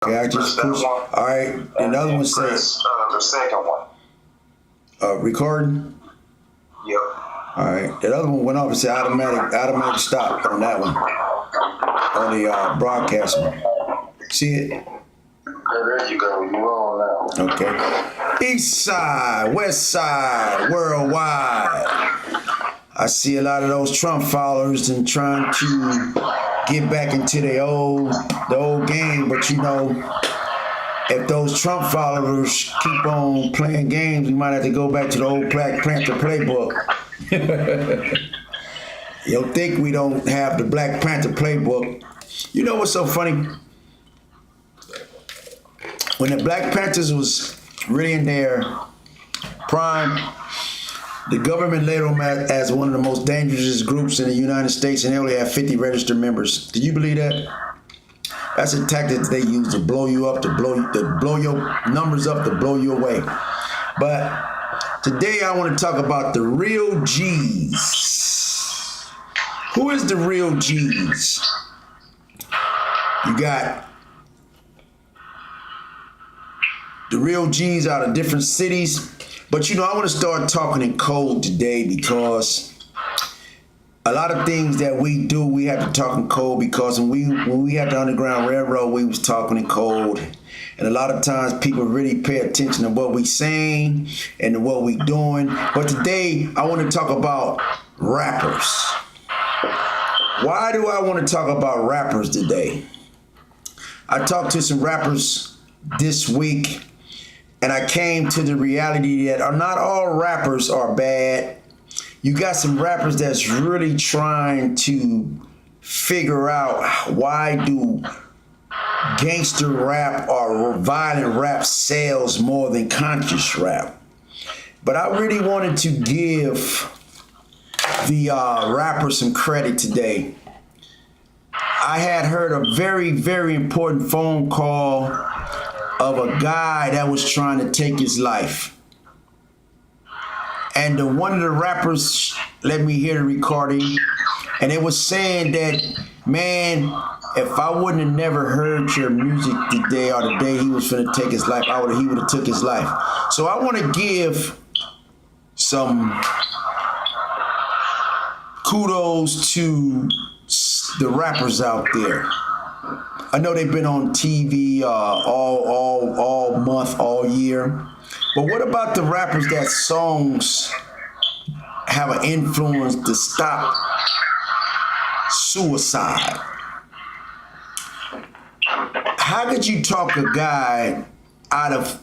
Okay, I just push. All right, another one says the second one. Recording. Yep. All right, that other one went off and said automatic stop on that one, on the broadcast one. See it? There you go. You on now? Okay. East side, west side, worldwide. I see a lot of those Trump followers and trying to get back into the old game, but you know, if those Trump followers keep on playing games, we might have to go back to the old Black Panther playbook. You'll think we don't have the Black Panther playbook. You know what's so funny? When the Black Panthers was really in their prime, the government labeled them as one of the most dangerous groups in the United States, and they only have 50 registered members. Do you believe that? That's a tactic they use to blow you up, to blow your numbers up, to blow you away. But today I want to talk about the real G's. Who is the real G's? You got the real G's out of different cities. But you know, I want to start talking in code today because a lot of things that we do, we have to talk in code, because when we had the Underground Railroad, we was talking in code. And a lot of times people really pay attention to what we saying and to what we doing. But today I want to talk about rappers. Why do I want to talk about rappers today? I talked to some rappers this week, and I came to the reality that not all rappers are bad. You got some rappers that's really trying to figure out, why do gangster rap or violent rap sells more than conscious rap? But I really wanted to give the rappers some credit today. I had heard a very, very important phone call of a guy that was trying to take his life. And one of the rappers let me hear the recording, and it was saying that, man, if I wouldn't have never heard your music today or the day he was finna take his life, he would have took his life. So I want to give some kudos to the rappers out there. I know they've been on TV all month, all year. But what about the rappers that songs have an influence to stop suicide? How could you talk a guy out of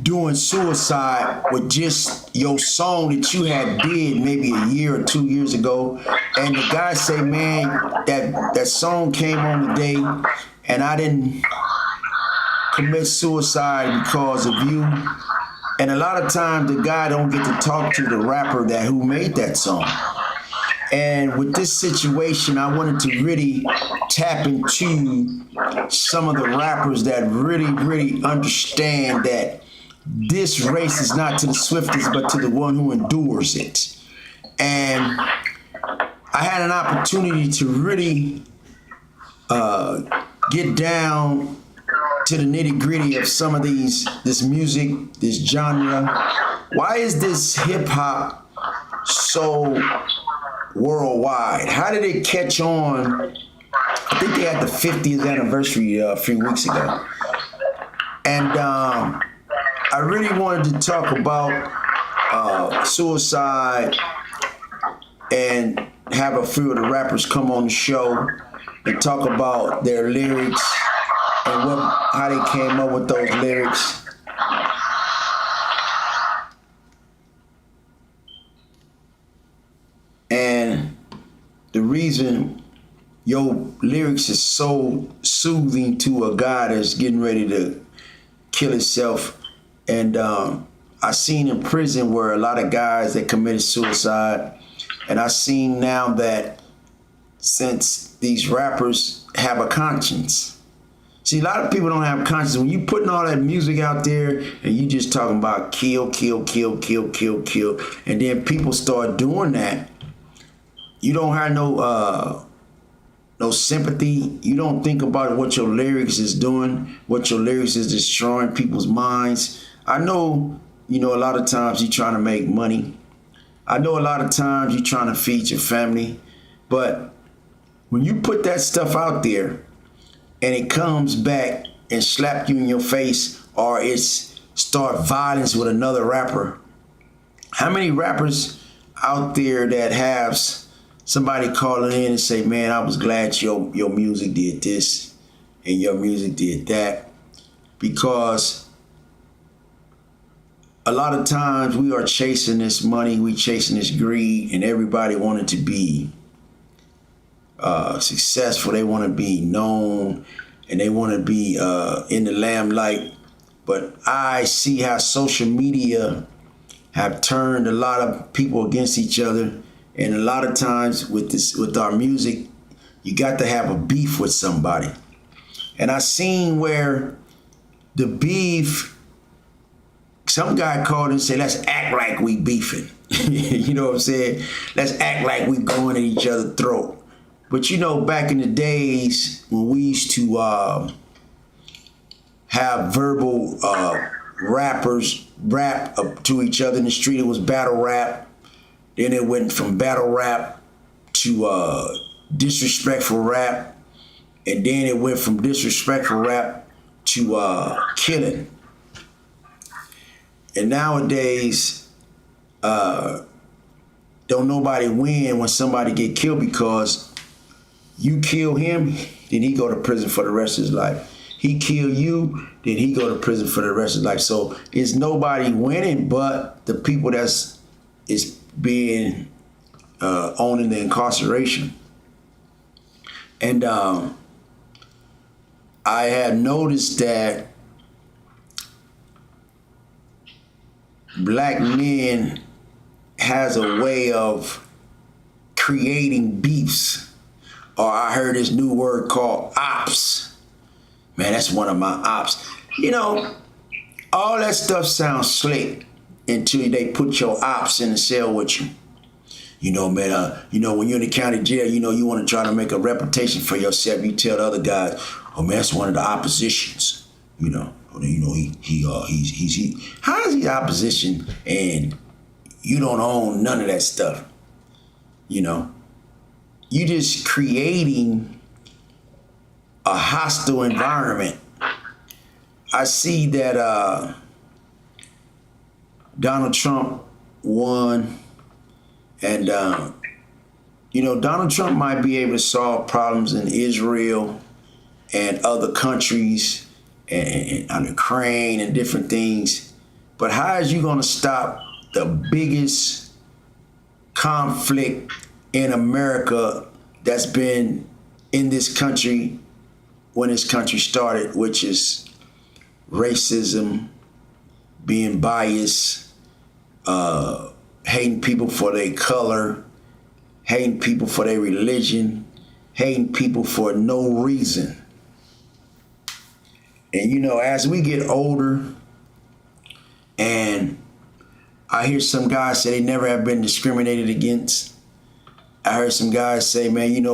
doing suicide with just your song that you had did maybe a year or 2 years ago, and the guy say, man, that song came on today and I didn't commit suicide because of you? And a lot of times the guy don't get to talk to the rapper who made that song. And with this situation, I wanted to really tap into some of the rappers that really, really understand that this race is not to the swiftest, but to the one who endures it. And I had an opportunity to really get down to the nitty-gritty of some of this music, this genre. Why is this hip-hop so worldwide? How did it catch on? I think they had the 50th anniversary a few weeks ago. And I really wanted to talk about suicide and have a few of the rappers come on the show and talk about their lyrics and how they came up with those lyrics. And the reason your lyrics is so soothing to a guy that's getting ready to kill himself. And I seen in prison where a lot of guys that committed suicide, and I seen now that since these rappers have a conscience. See, a lot of people don't have conscience. When you putting all that music out there and you just talking about kill, kill, kill, kill, kill, kill, and then people start doing that, you don't have no no sympathy. You don't think about what your lyrics is doing, what your lyrics is destroying people's minds. I know, a lot of times you're trying to make money. I know a lot of times you're trying to feed your family. But when you put that stuff out there and it comes back and slap you in your face, or it's start violence with another rapper, how many rappers out there that have somebody calling in and say, man, I was glad your music did this and your music did that? Because a lot of times we are chasing this money, we chasing this greed, and everybody wanted to be successful. They want to be known and they want to be in the limelight. But I see how social media have turned a lot of people against each other. And a lot of times with our music, you got to have a beef with somebody. And I seen where the beef, some guy called and said, let's act like we beefing. You know what I'm saying? Let's act like we going at each other's throat. But back in the days when we used to have verbal rappers rap up to each other in the street, it was battle rap. Then it went from battle rap to disrespectful rap. And then it went from disrespectful rap to killing. And nowadays, don't nobody win when somebody get killed, because you kill him, then he go to prison for the rest of his life. He kill you, then he go to prison for the rest of his life. So it's nobody winning but the people is being owning the incarceration. And I have noticed that black men has a way of creating beefs, or I heard this new word called ops. Man, that's one of my ops. All that stuff sounds slick until they put your ops in the cell with you. Man, when you're in the county jail, you want to try to make a reputation for yourself. You tell the other guys, oh man, that's one of the oppositions. He's how is he opposition and you don't own none of that stuff? You just creating a hostile environment. I see that Donald Trump won, and Donald Trump might be able to solve problems in Israel and other countries and Ukraine and different things. But how is you going to stop the biggest conflict in America that's been in this country when this country started, which is racism, being biased, hating people for their color, hating people for their religion, hating people for no reason? And as we get older, and I hear some guys say they never have been discriminated against. I heard some guys say, man,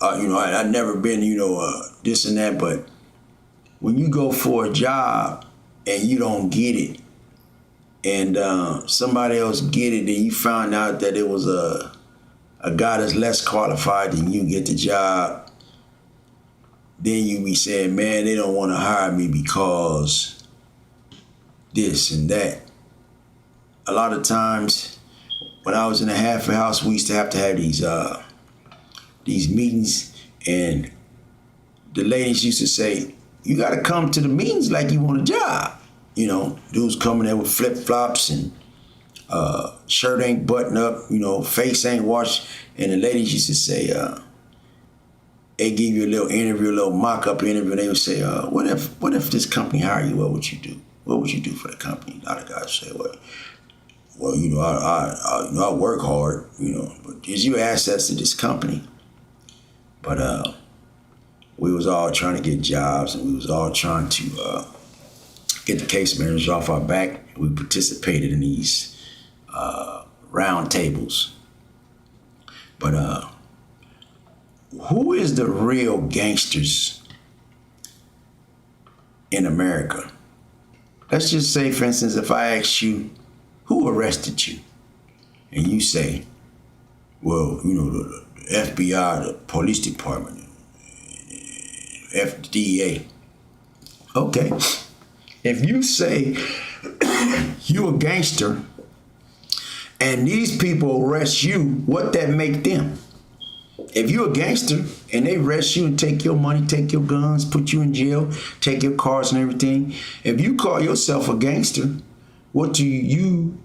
I've never been, this and that. But when you go for a job and you don't get it, and somebody else get it, then you find out that it was a guy that's less qualified than you get the job, then you be saying, man, they don't want to hire me because this and that. A lot of times, when I was in the halfway house, we used to have these meetings, and the ladies used to say, you got to come to the meetings like you want a job. Dudes coming there with flip-flops and shirt ain't buttoned up, face ain't washed. And the ladies used to say, they give you a little interview, a little mock-up interview, and they would say, what if this company hire you? What would you do? What would you do for the company? A lot of guys say, well, I work hard, but is you assets to this company? But we was all trying to get jobs, and we was all trying to get the case managers off our back. We participated in these round tables. But who is the real gangsters in America? Let's just say, for instance, if I ask you, who arrested you? And you say, well, the FBI, the police department, FDA. Okay. If you say you a gangster and these people arrest you, what that make them? If you a gangster and they arrest you and take your money, take your guns, put you in jail, take your cars and everything, if you call yourself a gangster, what do you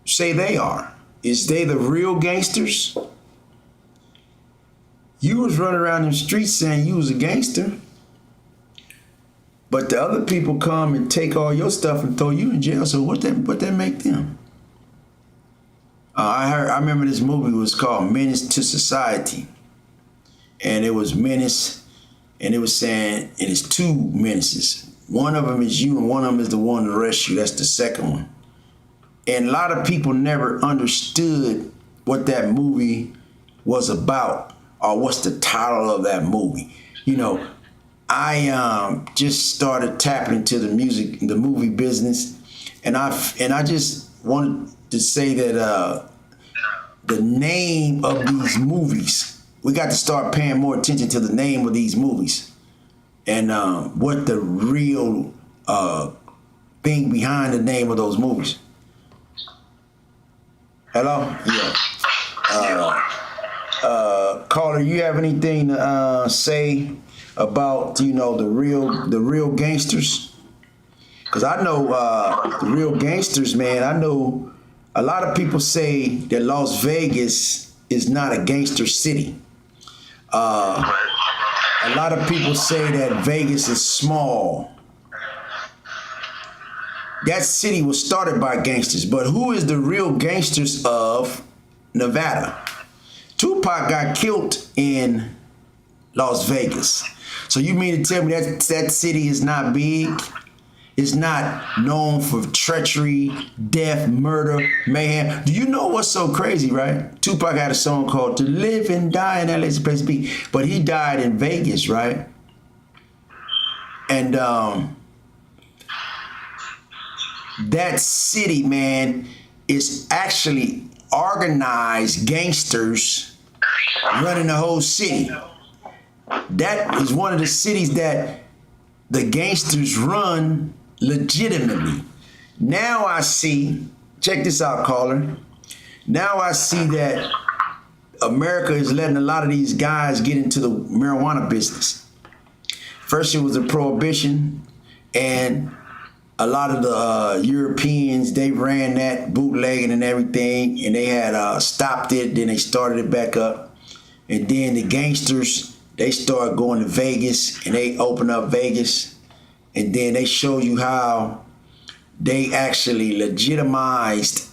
say they are? Is they the real gangsters? You was running around the streets saying you was a gangster, but the other people come and take all your stuff and throw you in jail. So what that make them? I remember this movie was called Menace to Society, and it was menace, and it was saying, and it's two menaces. One of them is you, and one of them is the one to arrest you. That's the second one. And a lot of people never understood what that movie was about or what's the title of that movie. I just started tapping into the movie business, and I just wanted to say that the name of these movies, we got to start paying more attention to the name of these movies and what the real thing behind the name of those movies. Hello? Yeah. Caller, you have anything to say about the real gangsters? Because I know the real gangsters, man. I know a lot of people say that Las Vegas is not a gangster city. A lot of people say that Vegas is small. That city was started by gangsters, but who is the real gangsters of Nevada? Tupac got killed in Las Vegas. So you mean to tell me that city is not big? It's not known for treachery, death, murder, mayhem. Do you know what's so crazy, right? Tupac had a song called To Live and Die in LA's a Place to Be, but he died in Vegas, right? And that city, man, is actually organized gangsters running the whole city. That is one of the cities that the gangsters run legitimately. Now I see, check this out, caller. Now I see that America is letting a lot of these guys get into the marijuana business. First it was a prohibition, and a lot of the Europeans, they ran that bootlegging and everything, and they had stopped it, then they started it back up. And then the gangsters, they started going to Vegas, and they opened up Vegas, and then they show you how they actually legitimized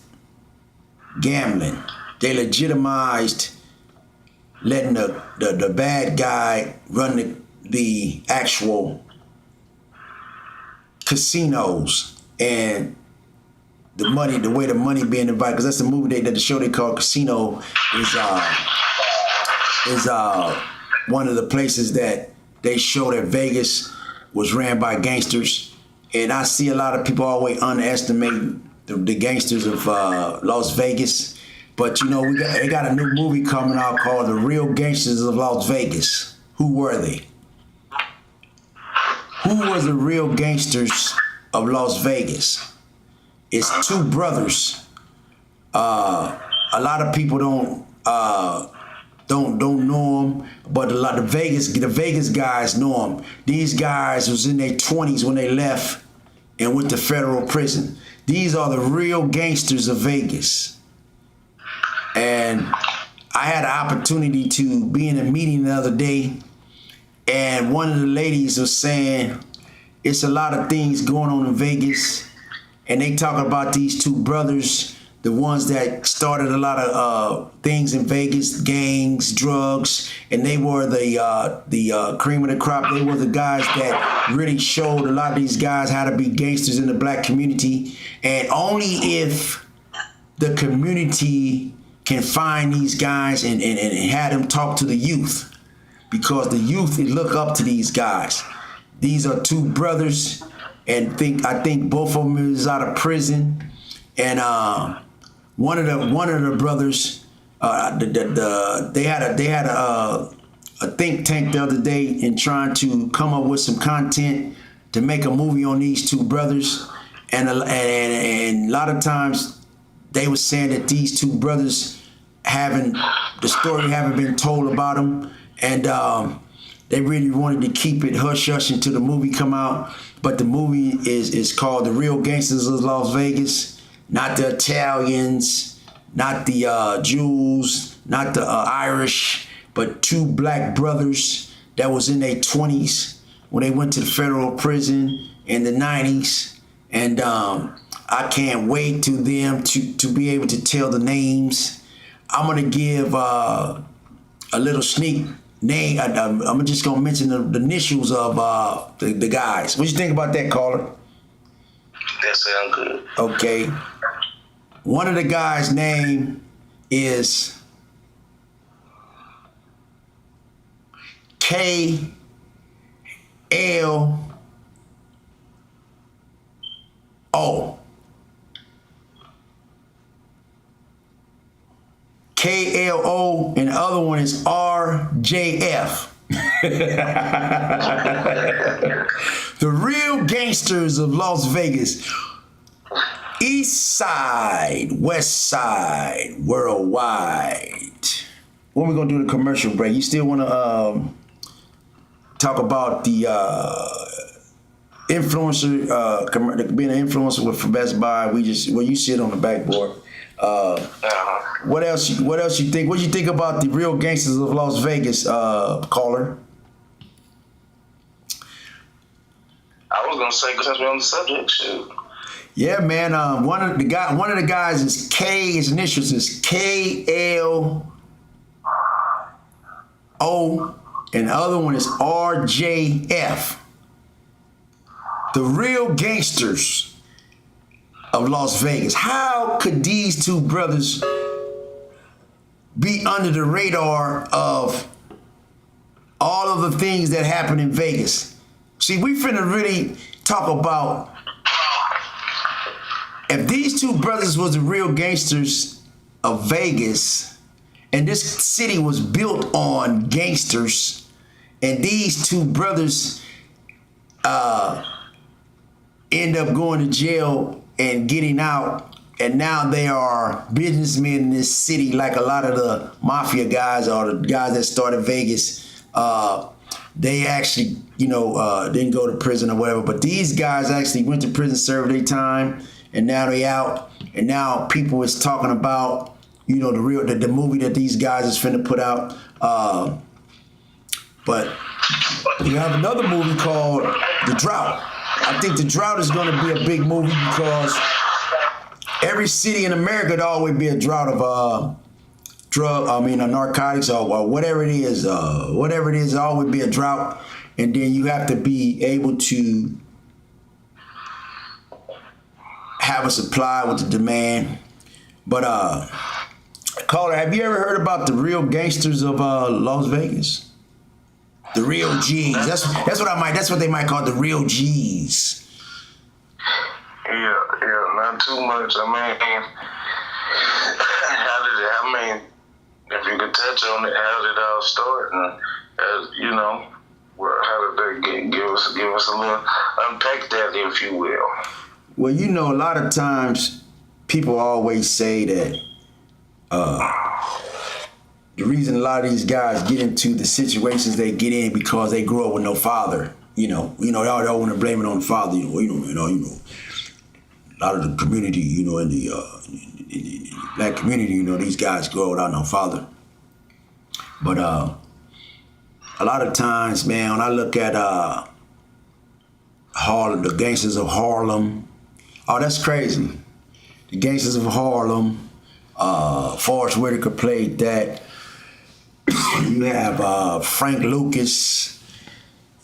gambling. They legitimized letting the bad guy run the actual casinos and the money, the way the money being divided. Because that's the movie that the show they call Casino is one of the places that they show that Vegas was ran by gangsters. And I see a lot of people always underestimate the gangsters of Las Vegas. But they got a new movie coming out called The Real Gangsters of Las Vegas. Who were they? Who was the real gangsters of Las Vegas? It's two brothers. A lot of people don't know them, but the Vegas guys know them. These guys was in their 20s when they left and went to federal prison. These are the real gangsters of Vegas. And I had an opportunity to be in a meeting the other day, and one of the ladies was saying it's a lot of things going on in Vegas, and they talk about these two brothers, the ones that started a lot of things in Vegas, gangs, drugs, and they were the cream of the crop. They were the guys that really showed a lot of these guys how to be gangsters in the black community, and only if the community can find these guys and have them talk to the youth. because the youth they look up to these guys. These are two brothers, and I think both of them is out of prison, and one of the brothers, they had a think tank the other day in trying to come up with some content to make a movie on these two brothers, and a lot of times they were saying that these two brothers the story haven't been told about them, and they really wanted to keep it hush hush until the movie come out. But the movie is called The Real Gangsters of Las Vegas, not the Italians, not the Jews, not the Irish, but two black brothers that was in their 20s when they went to the federal prison in the 90s. And I can't wait to them to be able to tell the names. I'm gonna give a little sneak name. I'm just gonna mention the initials of the guys. What you think about that, caller? That sound good. Okay. One of the guys' name is KLO. KLO, and the other one is RJF. The Real Gangsters of Las Vegas. East Side, West Side, worldwide. When we gonna do the commercial break? You still wanna talk about the influencer, being an influencer for Best Buy? You sit on the backboard. What else you think? What do you think about the Real Gangsters of Las Vegas, caller? I was gonna say, since we're on the subject, shoot. Yeah, man. One of the guys is K. His initials is KLO, and the other one is RJF. The Real Gangsters of Las Vegas. How could these two brothers be under the radar of all of the things that happen in Vegas? See, we finna really talk about if these two brothers was the real gangsters of Vegas, and this city was built on gangsters, and these two brothers end up going to jail and getting out, and now they are businessmen in this city, like a lot of the mafia guys or the guys that started Vegas. They actually, didn't go to prison or whatever, but these guys actually went to prison, served their time, and now they out, and now people is talking about, the movie that these guys is finna put out. But you have another movie called The Drought. I think The Drought is going to be a big movie because every city in America there always be a drought of narcotics or whatever it is. Whatever it is, there always be a drought, and then you have to be able to have a supply with the demand. But caller, have you ever heard about the Real Gangsters of Las Vegas? The Real G's. That's what they might call the Real G's. Yeah, not too much. If you could touch on it, how did it all start? And how did that give us a little unpack that, if you will. Well, a lot of times people always say that the reason a lot of these guys get into the situations they get in because they grew up with no father. They all want to blame it on the father. A lot of the community, in the black community, these guys grow without no father. But a lot of times, man, when I look at Harlem, the Gangsters of Harlem, oh, that's crazy. The Gangsters of Harlem, Forrest Whitaker played that. You have Frank Lucas.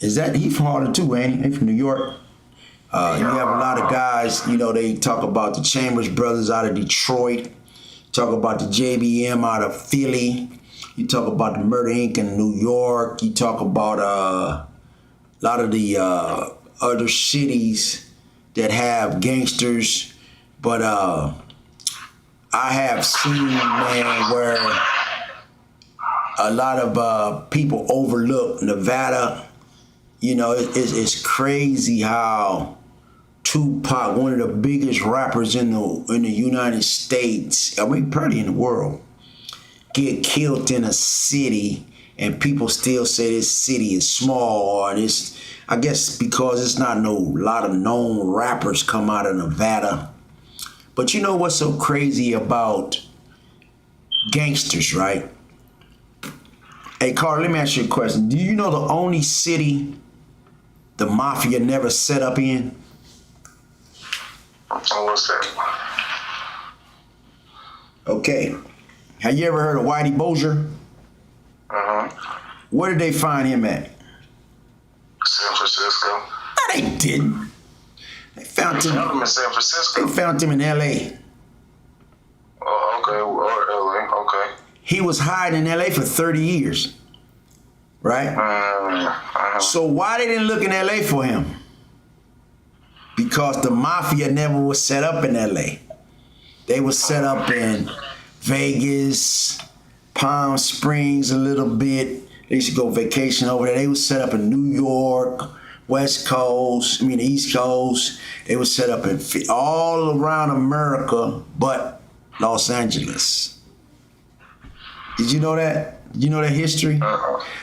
He's from Harlem too, ain't he? He's from New York. You have a lot of guys, they talk about the Chambers brothers out of Detroit, talk about the JBM out of Philly. You talk about the Murder Inc. in New York. You talk about a lot of the other cities that have gangsters. But I have seen, man, where a lot of people overlook Nevada. You know, it's crazy how Tupac, one of the biggest rappers in the United States, I mean, probably in the world, get killed in a city, and people still say this city is small, or this. I guess because it's not a lot of known rappers come out of Nevada. But you know what's so crazy about gangsters, right? Hey, Carl, let me ask you a question. Do you know the only city the mafia never set up in? What's that? Okay. Have you ever heard of Whitey Boer? Where did they find him at? San Francisco. No, they didn't. They found him in San Francisco. They found him in L.A. Oh, okay. Or LA. Okay. He was hiding in L.A. for 30 years. Right? So why they didn't look in L.A. for him? Because the mafia never was set up in L.A. They was set up in Vegas, Palm Springs a little bit. They used to go vacation over there. They was set up in New York, East Coast. They was set up in all around America, but Los Angeles. Did you know that? You know that history?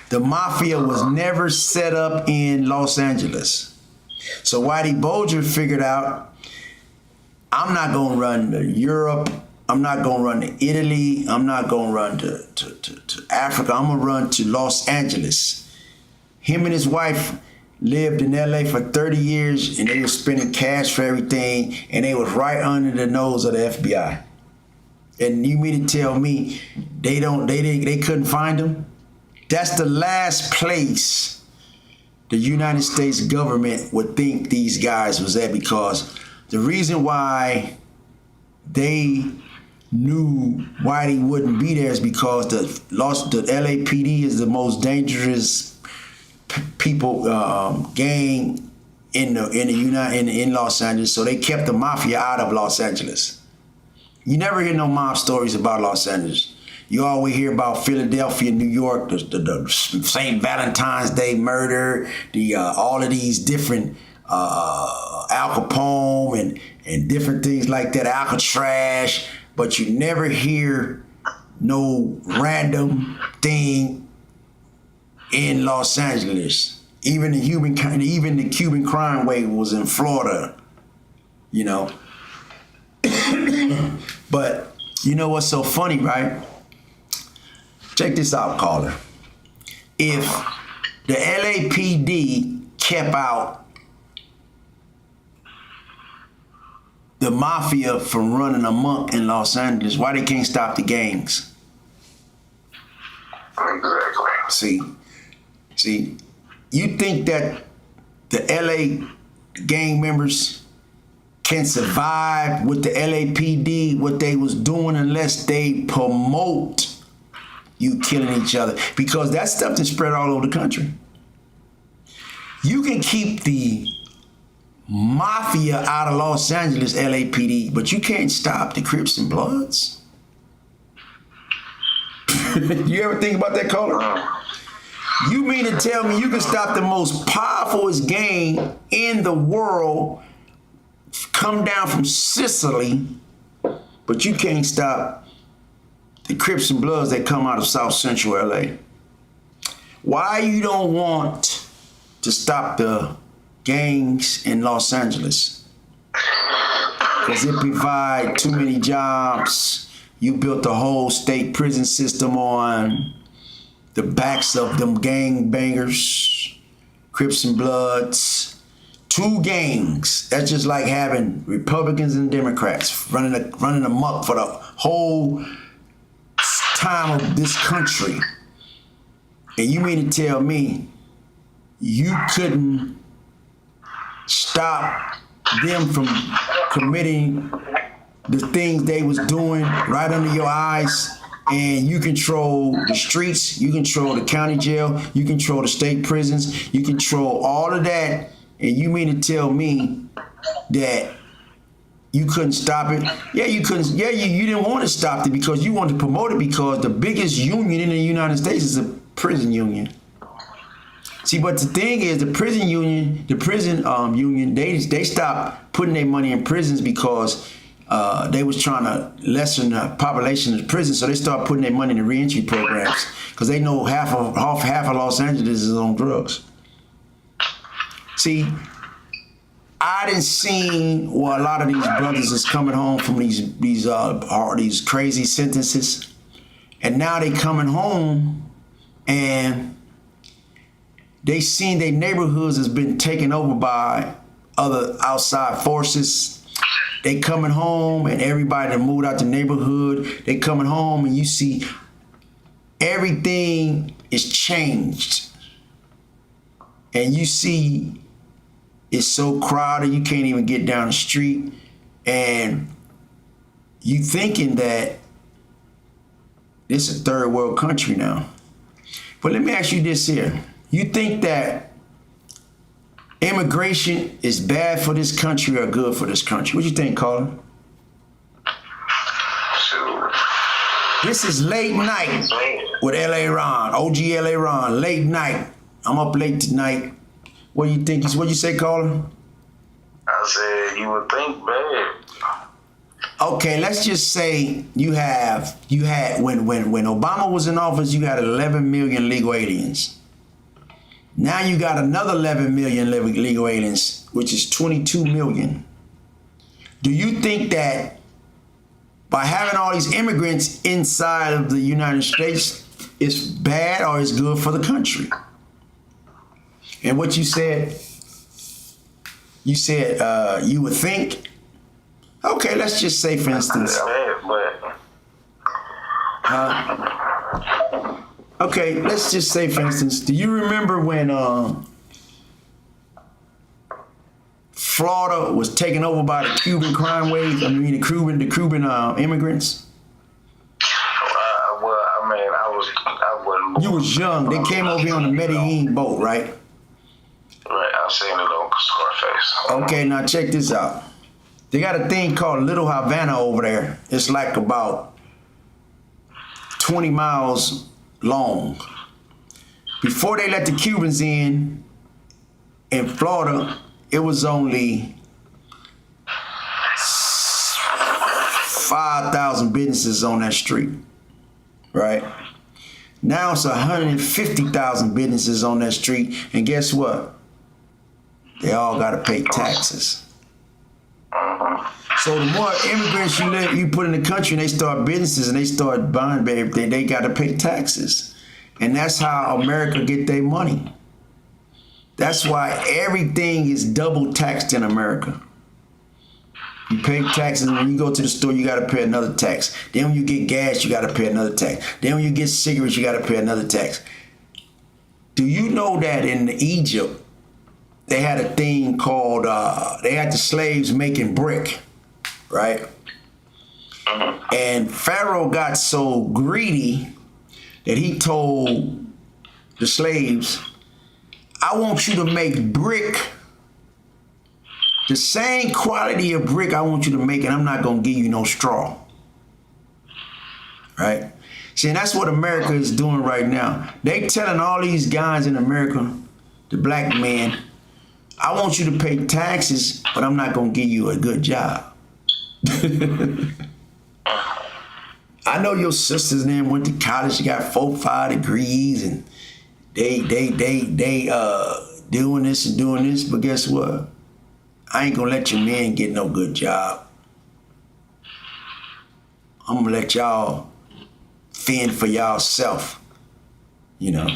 The mafia was never set up in Los Angeles. So Whitey Boer figured out, I'm not going to run to Europe. I'm not going to run to Italy. I'm not going to run to Africa. I'm going to run to Los Angeles. Him and his wife lived in L.A. for 30 years, and they were spending cash for everything, and they was right under the nose of the FBI. And you mean to tell me they couldn't find him? That's the last place the United States government would think these guys was at, because the reason why they knew Whitey wouldn't be there is because the LAPD is the most dangerous gang in Los Angeles, so they kept the mafia out of Los Angeles. You never hear no mob stories about Los Angeles. You always hear about Philadelphia, New York, the St. Valentines Day murder, all of these different Al Capone and different things like that, Alcatraz, but you never hear no random thing in Los Angeles. Even the Cuban crime wave was in Florida, you know. But you know what's so funny, right? Check this out, caller. If the LAPD kept out the mafia from running amok in Los Angeles, why they can't stop the gangs? Exactly. See, you think that the LA gang members can survive with the LAPD, what they was doing, unless they promote you killing each other? Because that stuff is spread all over the country. You can keep the mafia out of Los Angeles, LAPD, but you can't stop the Crips and Bloods. You ever think about that, caller? You mean to tell me you can stop the most powerfulest gang in the world, come down from Sicily, but you can't stop the Crips and Bloods that come out of South Central LA? Why you don't want to stop the gangs in Los Angeles? Because it provide too many jobs. You built the whole state prison system on the backs of them gang bangers, Crips and Bloods. Two gangs. That's just like having Republicans and Democrats running amok for the whole time of this country. And you mean to tell me you couldn't stop them from committing the things they was doing right under your eyes? and you control the streets, you control the county jail, you control the state prisons, you control all of that, and you mean to tell me that you couldn't stop it? Yeah, you couldn't. Yeah, you didn't want to stop it because you wanted to promote it because the biggest union in the United States is a prison union. See, but the thing is, the prison union, they stopped putting their money in prisons because they was trying to lessen the population of the prison, so they started putting their money in the reentry programs because they know half of Los Angeles is on drugs. See, I didn't see where a lot of these brothers is coming home from these crazy sentences, and now they coming home and they seen their neighborhoods has been taken over by other outside forces. They coming home and everybody that moved out the neighborhood, they coming home and you see everything is changed. And you see it's so crowded you can't even get down the street. And you thinking that this is a third world country now. But let me ask you this here. You think that immigration is bad for this country or good for this country? What you think, Colin? Sure. This is late night with L.A. Ron, OG L.A. Ron, late night. I'm up late tonight. What do you think? What you say, Colin? I said you would think bad. Okay, let's just say you had when Obama was in office, you had 11 million legal aliens. Now you got another 11 million legal aliens, which is 22 million. Do you think that by having all these immigrants inside of the United States is bad or is good for the country? And what you said you would think, okay, let's just say for instance. Okay, let's just say, for instance, do you remember when Florida was taken over by the Cuban crime wave? I mean, the Cuban immigrants. Well, I mean, I wasn't. You was young. They came over here on the Medellin boat, right? Right, I've seen it on Scarface. Okay, now check this out. They got a thing called Little Havana over there. It's like about 20 miles long. Before they let the Cubans in Florida, it was only 5,000 businesses on that street, right? Now it's 150,000 businesses on that street, and guess what? They all got to pay taxes. So the more immigrants you put in the country and they start businesses and they start buying everything, they got to pay taxes. And that's how America get their money. That's why everything is double taxed in America. You pay taxes, and when you go to the store, you got to pay another tax. Then when you get gas, you got to pay another tax. Then when you get cigarettes, you got to pay another tax. Do you know that in Egypt, they had a thing called, they had the slaves making brick, right? And Pharaoh got so greedy that he told the slaves, I want you to make brick, the same quality of brick I want you to make, and I'm not going to give you no straw. Right? See, and that's what America is doing right now. They telling all these guys in America, the black men, I want you to pay taxes, but I'm not going to give you a good job. I know your sisters and them went to college, you got 4-5 degrees, and they doing this and doing this, but guess what? I ain't gonna let your men get no good job. I'm gonna let y'all fend for y'all self. You know,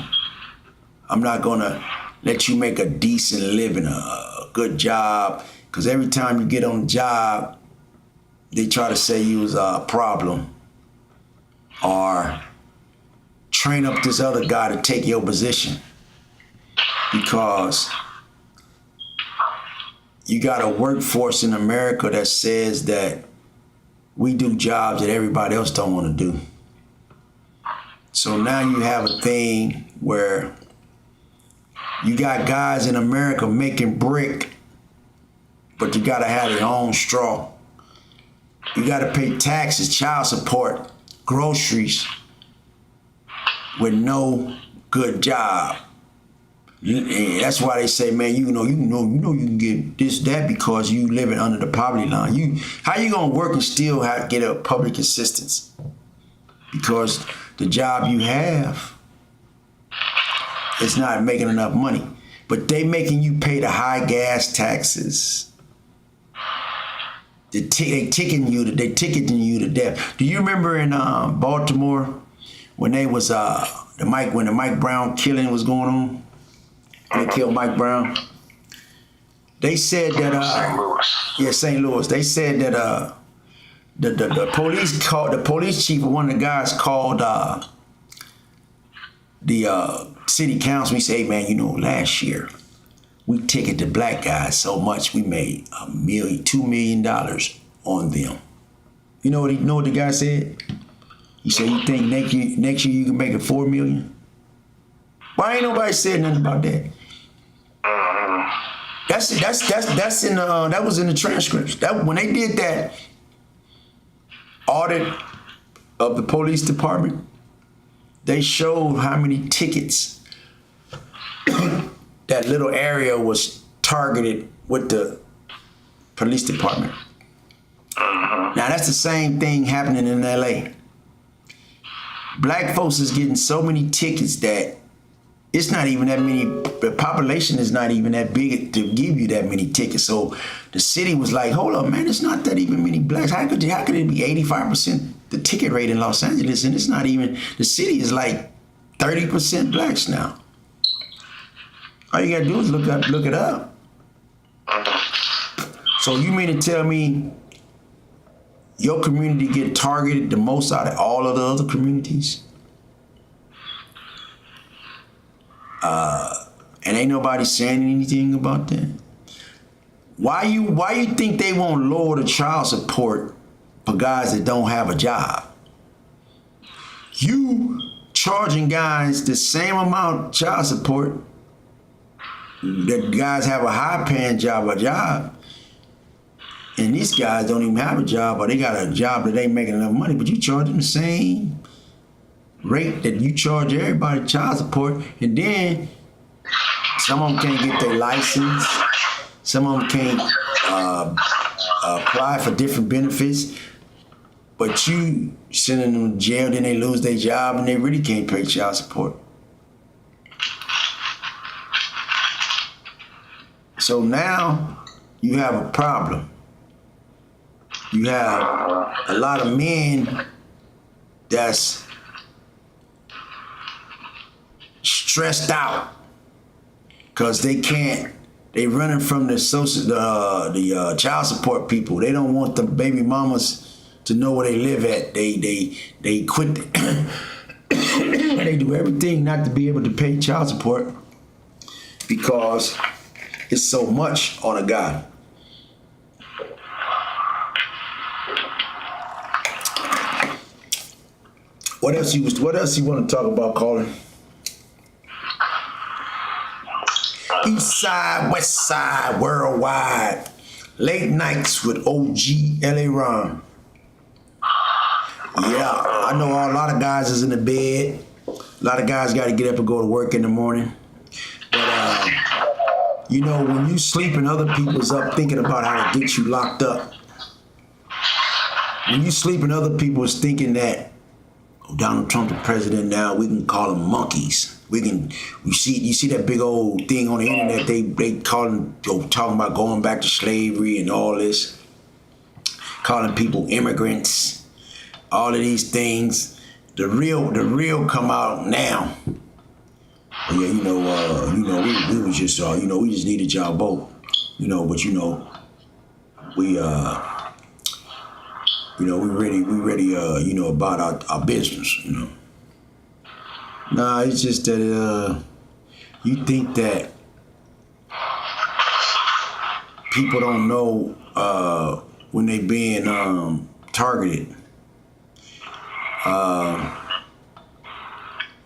I'm not gonna let you make a decent living, a good job, because every time you get on the job, they try to say you was a problem or train up this other guy to take your position, because you got a workforce in America that says that we do jobs that everybody else don't want to do. So now you have a thing where you got guys in America making brick, but you gotta have their own straw. You gotta pay taxes, child support, groceries with no good job. And that's why they say, man, you know, you can get this, that because you living under the poverty line. How you gonna work and still get a public assistance? Because the job you have is not making enough money. But they making you pay the high gas taxes. They ticketing you to death. Do you remember in Baltimore when they was the Mike Brown killing was going on? They killed Mike Brown. They said that St. Louis. Yeah, St. Louis. They said that the police chief, or one of the guys called the city council. He said, "Hey man, you know, last year we ticketed black guys so much we made $2 million on them." You know what the guy said? He said, "You think next year you can make it $4 million?" Why ain't nobody said nothing about that? That's in that was in the transcripts. That when they did that audit of the police department, they showed how many tickets that little area was targeted with the police department. Now that's the same thing happening in LA. Black folks is getting so many tickets that it's not even that many, the population is not even that big to give you that many tickets. So the city was like, hold up, man, it's not that even many blacks. How could it be 85% the ticket rate in Los Angeles? And it's not even, the city is like 30% blacks now. All you gotta do is look it up. So you mean to tell me your community get targeted the most out of all of the other communities? And ain't nobody saying anything about that? Why you think they won't lower the child support for guys that don't have a job? You charging guys the same amount of child support that guys have a high paying job, and these guys don't even have a job, or they got a job that ain't making enough money, but you charge them the same rate that you charge everybody child support, and then some of them can't get their license, some of them can't apply for different benefits, but you sending them to jail, then they lose their job and they really can't pay child support. So now you have a problem. You have a lot of men that's stressed out because they running from the child support people. They don't want the baby mamas to know where they live at. They quit. They do everything not to be able to pay child support because it's so much on a guy. What else you want to talk about, Colin? East side, west side, worldwide. Late nights with OG LA Ron. Yeah, I know a lot of guys is in the bed. A lot of guys got to get up and go to work in the morning. But, you know, when you sleeping, other people's up thinking about how to get you locked up. When you sleeping, other people is thinking that Donald Trump the president now, we can call them monkeys. You see that big old thing on the internet, they talking about going back to slavery and all this, calling people immigrants, all of these things. The real come out now. Yeah, we was just we just needed y'all both. But we ready about our business, Nah, it's just that you think that people don't know when they being targeted.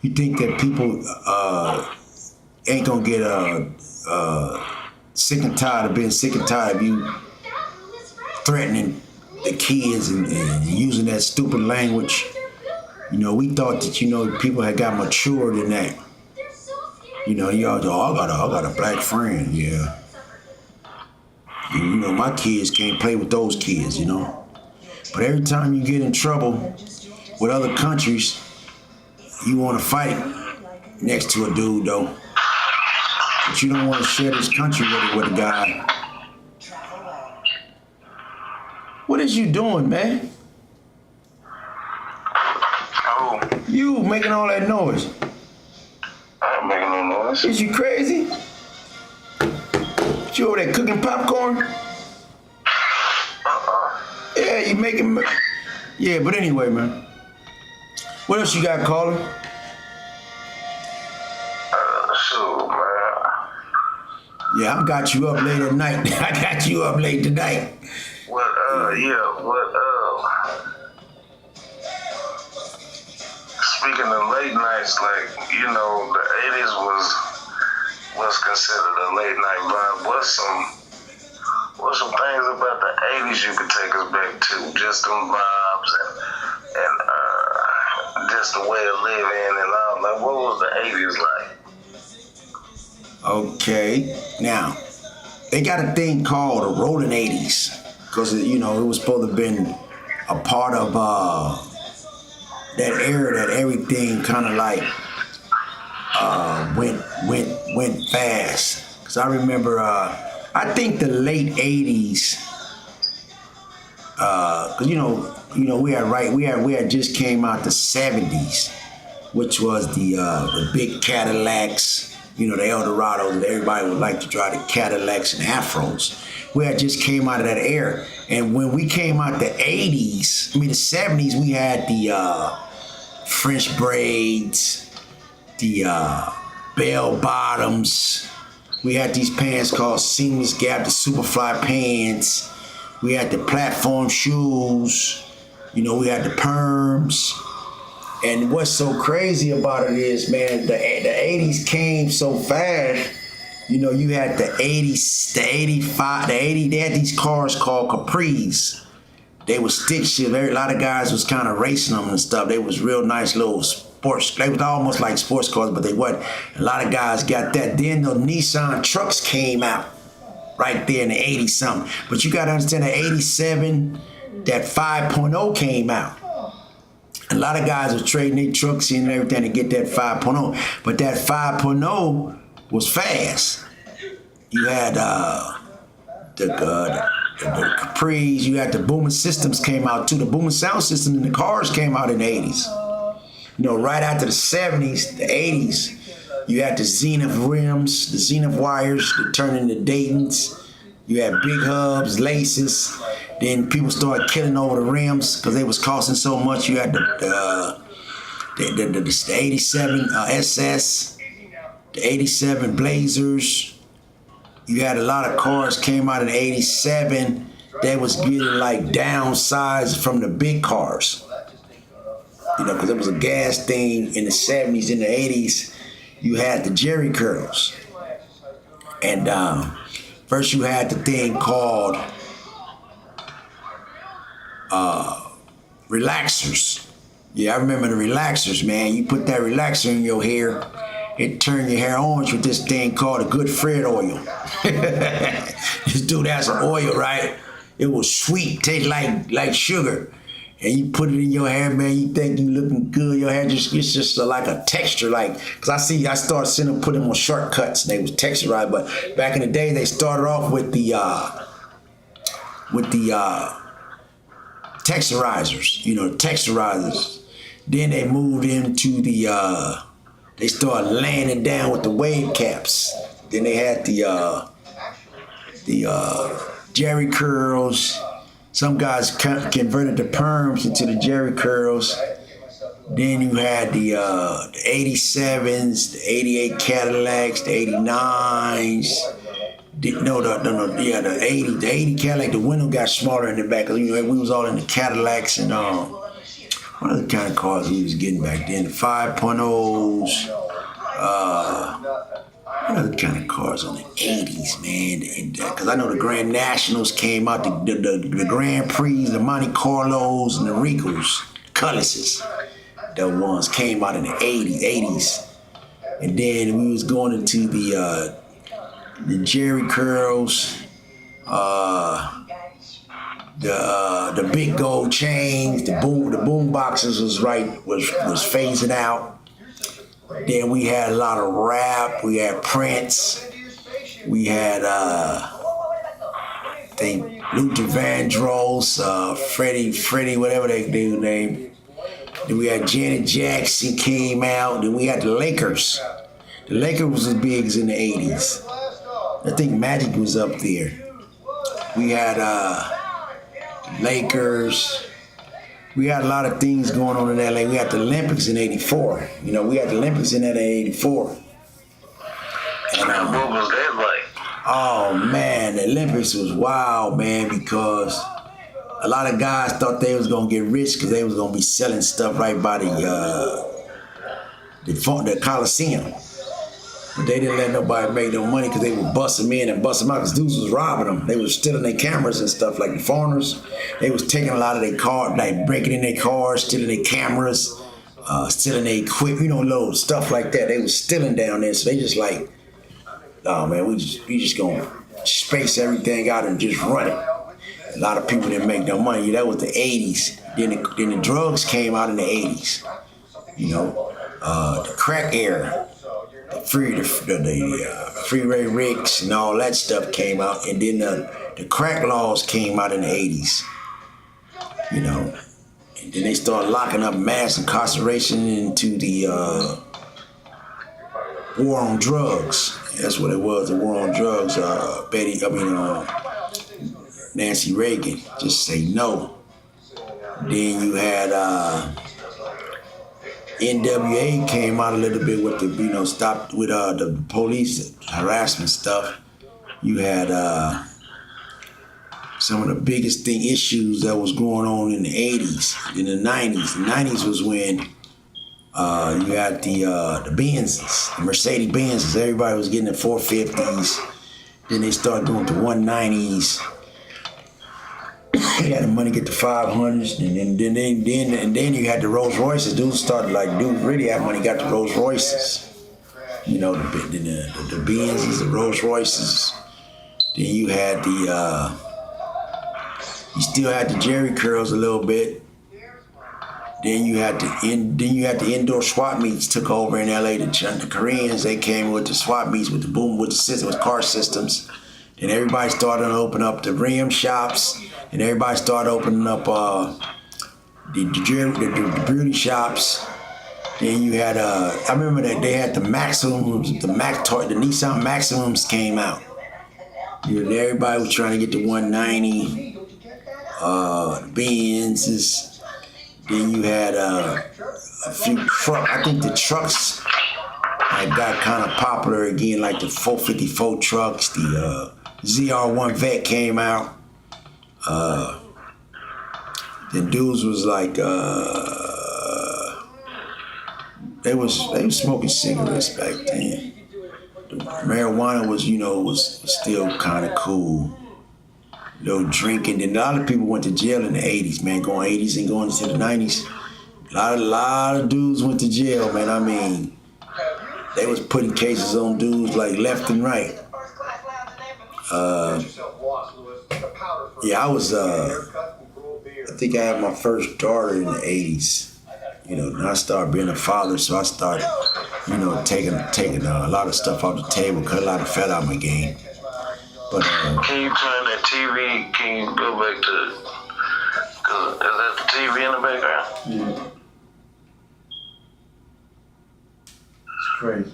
You think that people ain't gonna get sick and tired of being sick and tired of you threatening the kids and using that stupid language? You know, we thought that, you know, people had got matured in that. You know, y'all go, I got a black friend, yeah. And, you know, my kids can't play with those kids, you know. But every time you get in trouble with other countries, you want to fight next to a dude, though. But you don't want to share this country with a guy. What is you doing, man? Oh, You making all that noise. I ain't making no noise. Is you crazy? You over there cooking popcorn? Yeah, you making... Yeah, but anyway, man. What else you got, caller? Shoot, man. Yeah, I got you up late at night. I got you up late tonight. Speaking of late nights, like, you know, the 80s was considered a late night vibe. What's some things about the 80s you could take us back to? Just them vibes and just the way of living and all. Like, what was the 80s like? Okay. Now, they got a thing called the rolling 80s. Because, you know, it was supposed to have been a part of that era that everything kind of like went fast. Because I remember, I think the late 80s, because, you know, we had just came out the 70s, which was the big Cadillacs, you know, the Eldorados, and everybody would like to drive the Cadillacs and Afros. We had just came out of that era. And when we came out the 80s, the 70s, we had the French braids, the bell bottoms. We had these pants called seamless gap, the Superfly pants. We had the platform shoes. You know, we had the perms. And what's so crazy about it is, man, the 80s came so fast. You know, you had the 80s, the 85, the 80, they had these cars called Capris. They was stick shift. A lot of guys was kind of racing them and stuff. They was real nice little sports. They was almost like sports cars, but they wasn't. A lot of guys got that. Then the Nissan trucks came out right there in the 80s something. But you got to understand that 87, that 5.0 came out. A lot of guys were trading their trucks in and everything to get that 5.0. But that 5.0 was fast. You had the Capris, you had the booming systems came out too. The booming sound system in the cars came out in the 80s. You know, right after the 70s, the 80s, you had the Zenith rims, the Zenith wires that turned into Daytons. You had big hubs, laces. Then people started killing over the rims because they was costing so much. You had the 87 SS. The 87 Blazers. You had a lot of cars came out in 87 that was getting like downsized from the big cars. You know, because it was a gas thing in the 70s, in the 80s. You had the Jerry curls. And first you had the thing called relaxers. Yeah, I remember the relaxers, man. You put that relaxer in your hair, it turned your hair orange with this thing called a good Fred oil. This dude has an oil, right? It was sweet, tastes like sugar. And you put it in your hair, man, you think you looking good. Your hair it's just like a texture, like, cause I started seeing them put them on shortcuts and they was texturized, but back in the day they started off with the texturizers, you know, texturizers. Then they moved into they started laying it down with the wave caps. Then they had the Jerry curls. Some guys converted the perms into the Jerry curls. Then you had the 87s, the 88 Cadillacs, the 89s. The 80 Cadillac, the window got smaller in the back. You know, we was all in the Cadillacs and what other kind of cars we was getting back then? The 5.0s. What other kind of cars in the 80s, man? Because I know the Grand Nationals came out, the Grand Prix, the Monte Carlos, and the Ricos, Cullises. The ones came out in the 80s. And then we was going into the Jerry curls, the big gold chains, the boom boxes was phasing out. Then we had a lot of rap. We had Prince. We had Luther Vandross, Freddie, whatever they do name. Then we had Janet Jackson came out. Then we had the Lakers. The Lakers was as big as in the 80s. I think Magic was up there. We had Lakers. We had a lot of things going on in LA. We had the Olympics in '84. We had the Olympics in LA '84. And what was that like? Oh man, the Olympics was wild, man, because a lot of guys thought they was gonna get rich because they was gonna be selling stuff right by the Coliseum. But they didn't let nobody make no money because they would bust them in and bust them out because dudes was robbing them. They was stealing their cameras and stuff like the foreigners. They was taking a lot of their cars, like breaking in their cars, stealing their cameras, stealing their equipment, little stuff like that. They was stealing down there. So they just like, oh man, we just gonna space everything out and just run it. A lot of people didn't make no money. That was the 80s. Then the drugs came out in the 80s. The crack era. The freeway rigs and all that stuff came out, and then the crack laws came out in the 80s. And then they started locking up mass incarceration into the war on drugs. That's what it was, the war on drugs. Nancy Reagan just say no. Then you had NWA came out a little bit with the, stopped with the police harassment stuff. You had some of the biggest issues that was going on in the 80s, in the 90s. The 90s was when you had the Benzes, the Mercedes Benzes. Everybody was getting the 450s. Then they started going to 190s. You had the money to get the 500s, and then you had the Rolls Royces. Dudes really had money, got the Rolls Royces. The Benzes, the Rolls Royces. Then you had you still had the Jerry curls a little bit. Then you had the indoor swap meets took over in LA. The Koreans, they came with the swap meets with the system, with car systems. Then everybody started to open up the rim shops. And everybody started opening up the beauty shops. Then you had I remember that they had the Maximums, the Nissan Maximums came out. Everybody was trying to get the 190, Benzes. Then you had a few trucks. I think the trucks had got kind of popular again, like the 454 trucks. The ZR1 Vet came out. The dudes was like, they was smoking cigarettes back then. The marijuana was still kind of cool. Drinking. And a lot of people went to jail in the 80s, man, going 80s and going into the 90s. A lot of dudes went to jail, man. I mean, they was putting cases on dudes like left and right. I was, I think I had my first daughter in the 80s. And I started being a father, so I started, taking a lot of stuff off the table, cut a lot of fat out of my game. But can you turn that TV? Can you go back to? Cause is that the TV in the background? Yeah. It's crazy.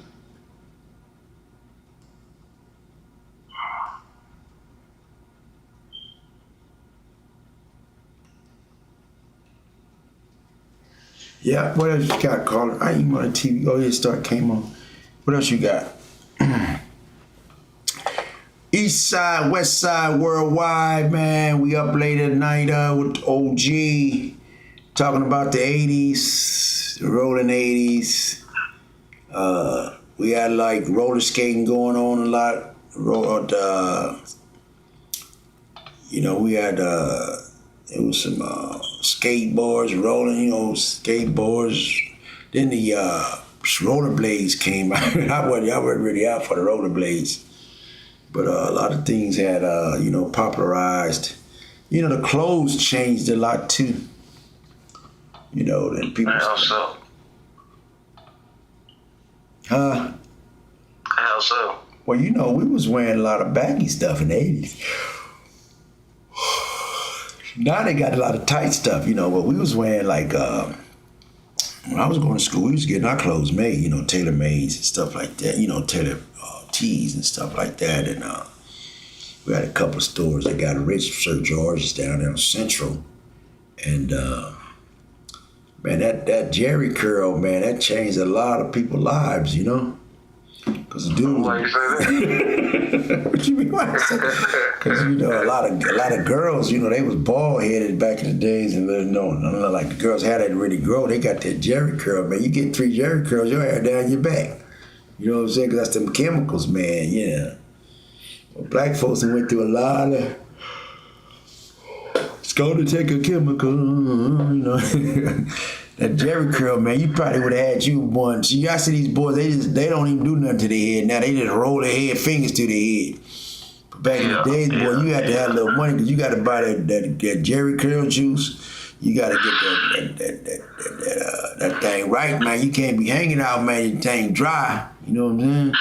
Yeah, what else you got, Carter? I ain't on the TV. Oh, yeah, came on. What else you got? East side, west side, worldwide, man. We up late at night with OG. talking about the 80s, the rolling 80s. We had like roller skating going on a lot. We had it was some skateboards rolling, skateboards. Then the rollerblades came out. I wasn't really out for the rollerblades. But a lot of things had, popularized. The clothes changed a lot too. Then people. How so? Huh? How so? Well, we was wearing a lot of baggy stuff in the 80s. Now they got a lot of tight stuff, but we was wearing like, when I was going to school, we was getting our clothes made, tailor mades and stuff like that, tailor tees and stuff like that. And we had a couple of stores that got rich, Sir George's down there on Central. And man, that Jerry curl, man, that changed a lot of people's lives, Cause the dude. Why you say that? What you mean? Why you say that? Cause a lot of girls, they was bald headed back in the days, and like the girls had it really grow. They got that Jerry curl, man. You get 3 Jerry curls, your hair down your back. You know what I'm saying? Cause that's them chemicals, man. Yeah. Well, black folks went through a lot of. It's going to take a chemical, That Jerry curl, man, you probably would have had you one. See, I see these boys, they don't even do nothing to their head now. They just roll their head, fingers to their head. But back in the days, boy, you had to have a little money because you got to buy that Jerry curl juice. You got to get that thing right, man. You can't be hanging out, man. Your thing dry. You know what I'm saying?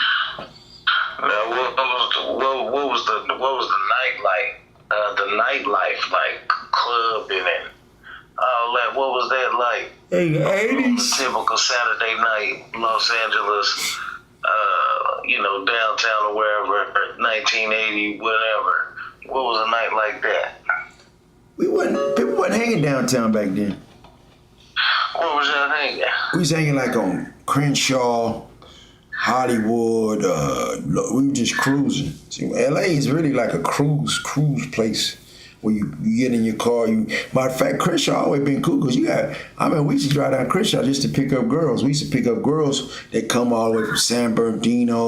Now, what was the night like? The nightlife, like clubbing and all that. What was that like? Hey, 80s. Typical Saturday night, Los Angeles, downtown or wherever, 1980, whatever. What was a night like that? People wasn't hanging downtown back then. What was y'all hanging? We was hanging like on Crenshaw, Hollywood. We were just cruising. See, LA is really like a cruise place. Where you get in your car, matter of fact, Crenshaw always been cool because we used to drive down Crenshaw just to pick up girls. We used to pick up girls that come all the way from San Bernardino,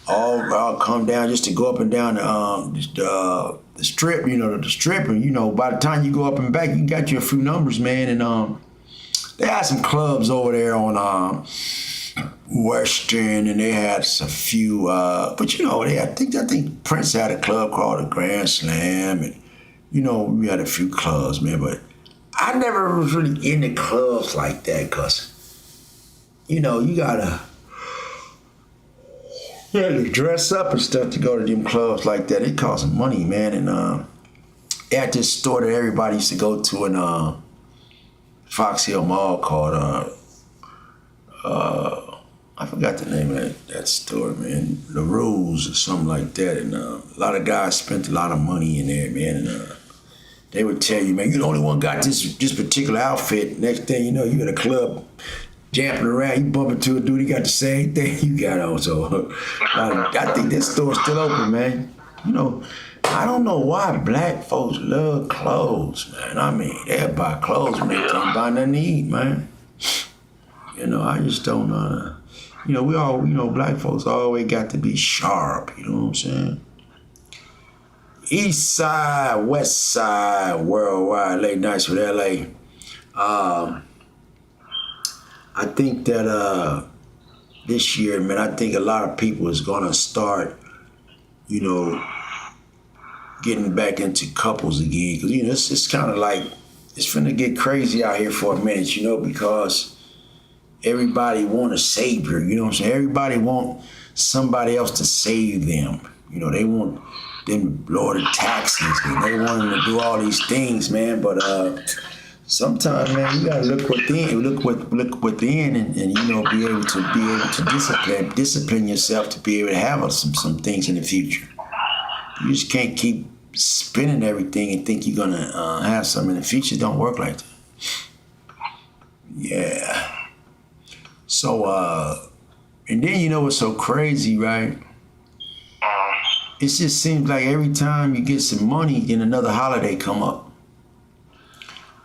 all come down just to go up and down the strip, the strip. And, by the time you go up and back, you got you a few numbers, man. And they had some clubs over there on Western, and they had a few, but I think Prince had a club called the Grand Slam, and we had a few clubs, man. But I never was really into clubs like that, cause you gotta dress up and stuff to go to them clubs like that. It costs some money, man. And at this store that everybody used to go to in Fox Hill Mall called I forgot the name of that store, man. The Rose or something like that. And a lot of guys spent a lot of money in there, man. And they would tell you, man, you the only one got this particular outfit. Next thing you know, you at a club jamping around. You bump into a dude, he got the same thing you got on. So I think this store's still open, man. I don't know why black folks love clothes, man. I mean, they buy clothes, man. They can't buy nothing to eat, man. I just don't we all, black folks always got to be sharp, you know what I'm saying? East side, west side, worldwide, late nights with LA. I think that this year, man, I think a lot of people is gonna start, getting back into couples again. Cause it's kind of like, it's finna get crazy out here for a minute, because everybody want a savior, you know what I'm saying? Everybody want somebody else to save them. They want them to lower the taxes and they want them to do all these things, man. But sometimes, man, you gotta look within and be able to discipline yourself to be able to have some things in the future. You just can't keep spending everything and think you're gonna have something in the future. It don't work like that. Yeah. So, and then what's so crazy, right? It just seems like every time you get some money, then another holiday come up.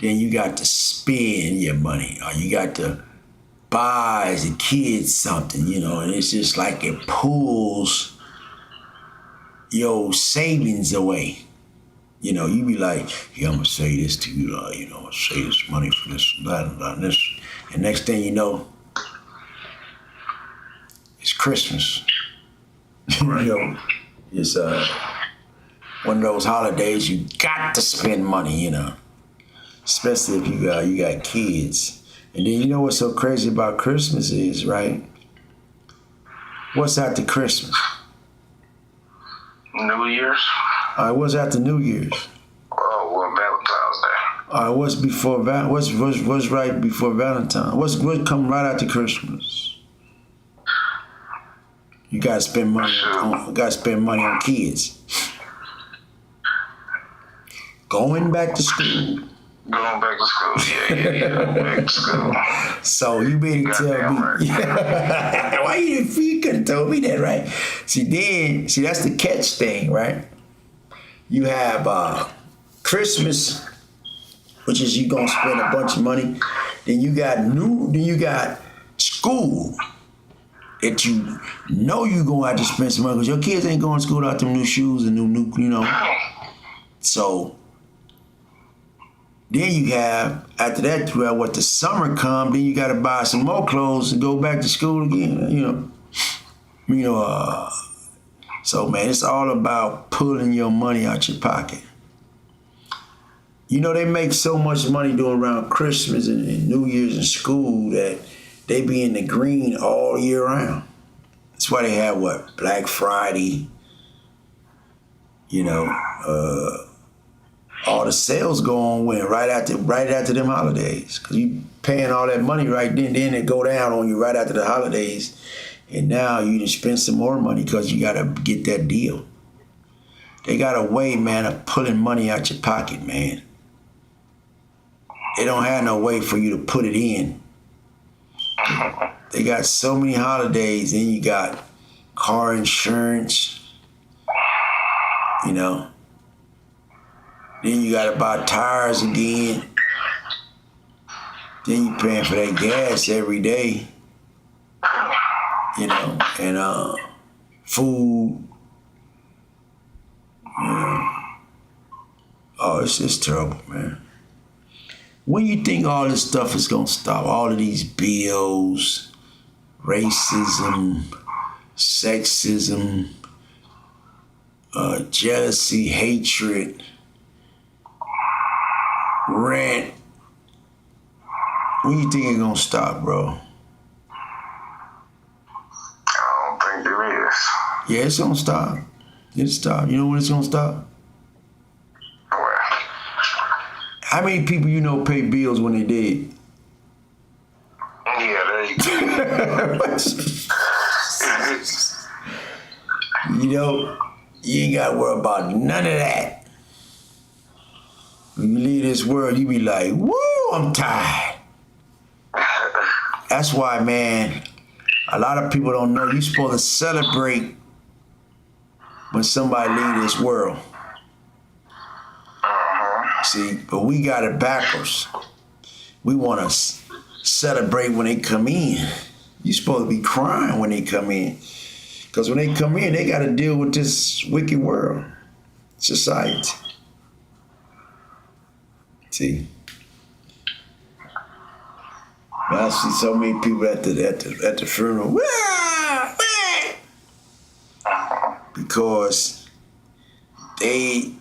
then you got to spend your money, or you got to buy the kids something, you know, and it's just like it pulls your savings away. You know, you be like, yeah, I'm gonna say this to you, you know, I'm gonna save this money for this, blah, blah, blah, this. And next thing you know, it's Christmas. You know, it's one of those holidays you got to spend money, you know, especially if you got kids. And then you know what's so crazy about Christmas is, right? What's after Christmas? New Year's. All right, what's after New Year's? Oh, well, Valentine's Day. All right, what's before what's right before Valentine? What come right after Christmas? You gotta spend money. On kids. Going back to school. Going back to school. Yeah. Going back to school. So you better tell me. Right. Why you could have told me that, right? See, that's the catch thing, right? You have Christmas, which is you gonna spend a bunch of money. Then you got school that you know you gonna have to spend some money because your kids ain't going to school without them new shoes and new, you know. So then you have, after that, the summer come, then you got to buy some more clothes and go back to school again, you know. So, man, it's all about pulling your money out your pocket. You know, they make so much money doing around Christmas and New Year's in school that they be in the green all year round. That's why they have, Black Friday, you know, all the sales go on right after them holidays. Because you paying all that money right then it go down on you right after the holidays. And now you just spend some more money because you got to get that deal. They got a way, man, of pulling money out your pocket, man. They don't have no way for you to put it in. They got so many holidays. Then you got car insurance, you know. Then you gotta buy tires again. Then you paying for that gas every day, you know, and food. You know. Oh, it's terrible, man. When you think all this stuff is gonna stop, all of these bills, racism, sexism, jealousy, hatred, rent, when you think it's gonna stop, bro? I don't think there is. Yeah, it's gonna stop. It'll stop. You know when it's gonna stop? Where? How many people you know pay bills when they dead? Yeah, there you go. You know, you ain't gotta worry about none of that. When you leave this world, you be like, woo, I'm tired. That's why, man, a lot of people don't know you're supposed to celebrate when somebody leave this world. See, but we got it backwards. We want to celebrate when they come in. You're supposed to be crying when they come in. Because when they come in, they got to deal with this wicked world, society. See? I see so many people at the funeral. Because they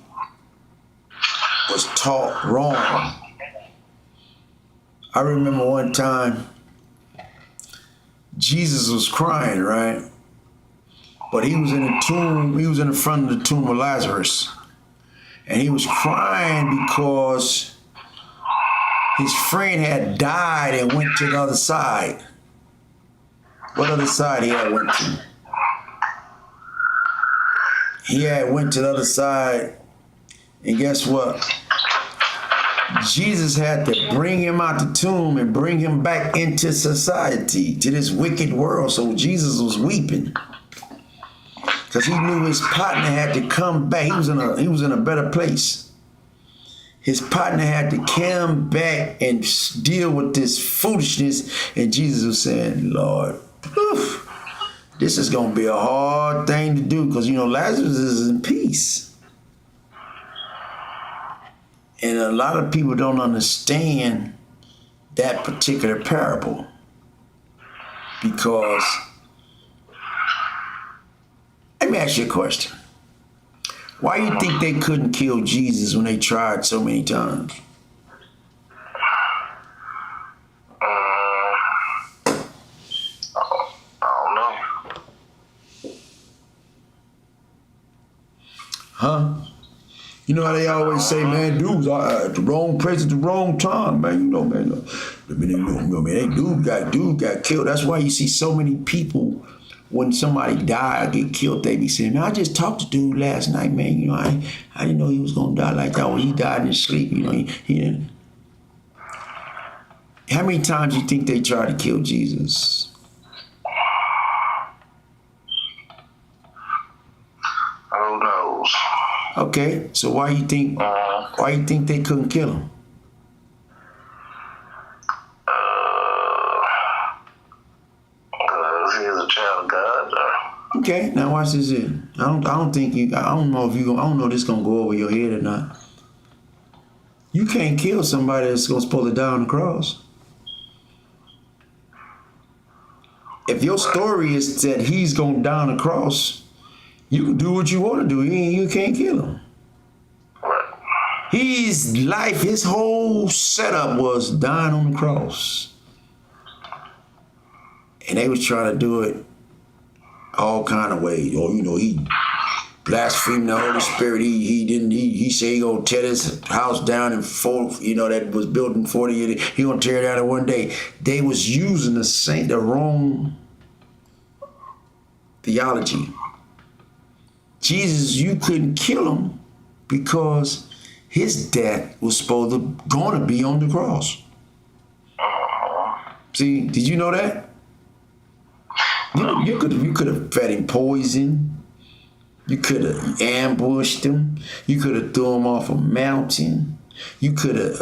was taught wrong. I remember one time Jesus was crying, right? But he was in the tomb, he was in the front of the tomb of Lazarus. And he was crying because his friend had died and went to the other side. What other side he had went to? He had went to the other side, and guess what? Jesus had to bring him out the tomb and bring him back into society, to this wicked world. So Jesus was weeping because he knew his partner had to come back. He was in a better place. His partner had to come back and deal with this foolishness. And Jesus was saying, Lord, oof, this is going to be a hard thing to do because, Lazarus is in peace. And a lot of people don't understand that particular parable because, let me ask you a question. Why do you think they couldn't kill Jesus when they tried so many times? I don't know. Huh? You know how they always say, man, dudes are at the wrong place at the wrong time, man. Man, dude got killed. That's why you see so many people when somebody die or get killed, they be saying, man, I just talked to dude last night, man. I didn't know he was gonna die like that. When he died in his sleep, he didn't. How many times you think they tried to kill Jesus? Who knows? Okay, so why you think they couldn't kill him? Because he is a child of God. Okay, now watch this here. I don't know if this gonna go over your head or not. You can't kill somebody that's supposed to die on the cross. If your story is that he's gonna die on the cross, you can do what you want to do. You can't kill him. His life, his whole setup was dying on the cross. And they was trying to do it all kind of ways. Or, he blasphemed the Holy Spirit. He said he gonna tear this house down in that was built in 40 years. He gonna tear it down in one day. They was using the wrong theology. Jesus, you couldn't kill him because his death was going to be on the cross. See, did you know that? You could have fed him poison. You could have ambushed him. You could have threw him off a mountain. You could have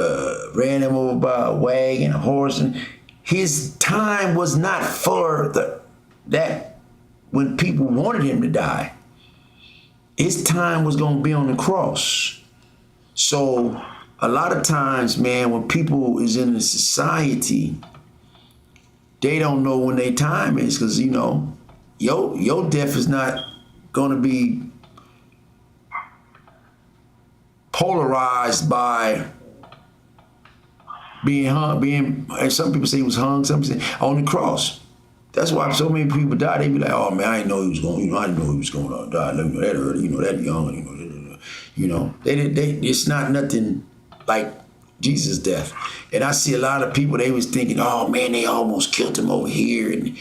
ran him over by a wagon, a horse. And his time was not for that when people wanted him to die. His time was going to be on the cross. So a lot of times, man, when people is in a society, they don't know when their time is because, your death is not going to be polarized by being hung, as some people say he was hung, some people say on the cross. That's why so many people die. They be like, oh man, I didn't know he was going, I didn't know he was going to die. That early, that young, it's not nothing like Jesus' death. And I see a lot of people, they was thinking, oh man, they almost killed him over here. And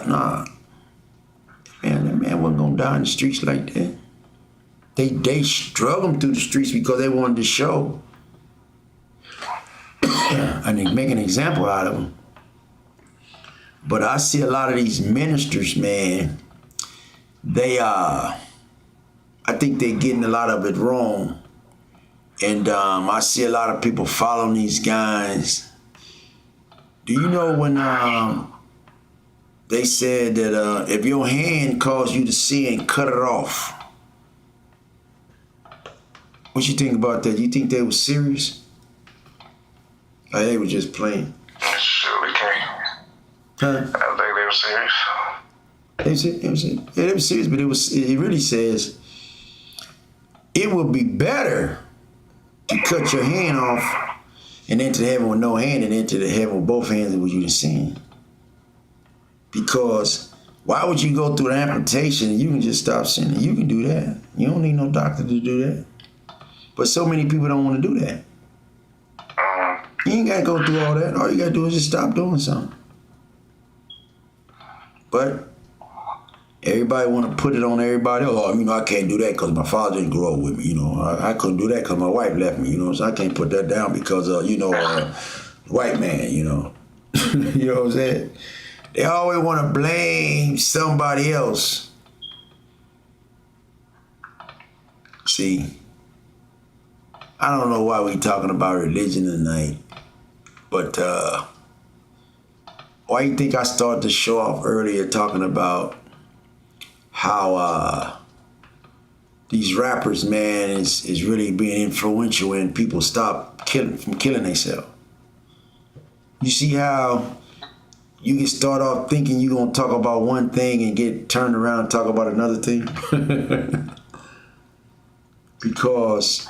nah. Man, that man wasn't gonna die in the streets like that. They drug him through the streets because they wanted to show and they make an example out of him. But I see a lot of these ministers, man, I think they're getting a lot of it wrong. And I see a lot of people following these guys. Do you know when they said that if your hand caused you to sin, cut it off? What you think about that? You think they were serious? Or they were just playing? Surely can't. Huh? I think they were serious. They were serious, but it really says it would be better to cut your hand off and enter heaven with no hand and enter the heaven with both hands and with you to sin. Because why would you go through the amputation and you can just stop sinning? You can do that. You don't need no doctor to do that. But so many people don't want to do that. You ain't got to go through all that. All you got to do is just stop doing something. But everybody want to put it on everybody else. Oh, I can't do that because my father didn't grow up with me. I couldn't do that because my wife left me. So I can't put that down because white man. You know what I'm saying? They always want to blame somebody else. See, I don't know why we talking about religion tonight, but why you think I started the show off earlier talking about how these rappers, man, is really being influential and people stop killing themselves. You see how you can start off thinking you're gonna talk about one thing and get turned around and talk about another thing? Because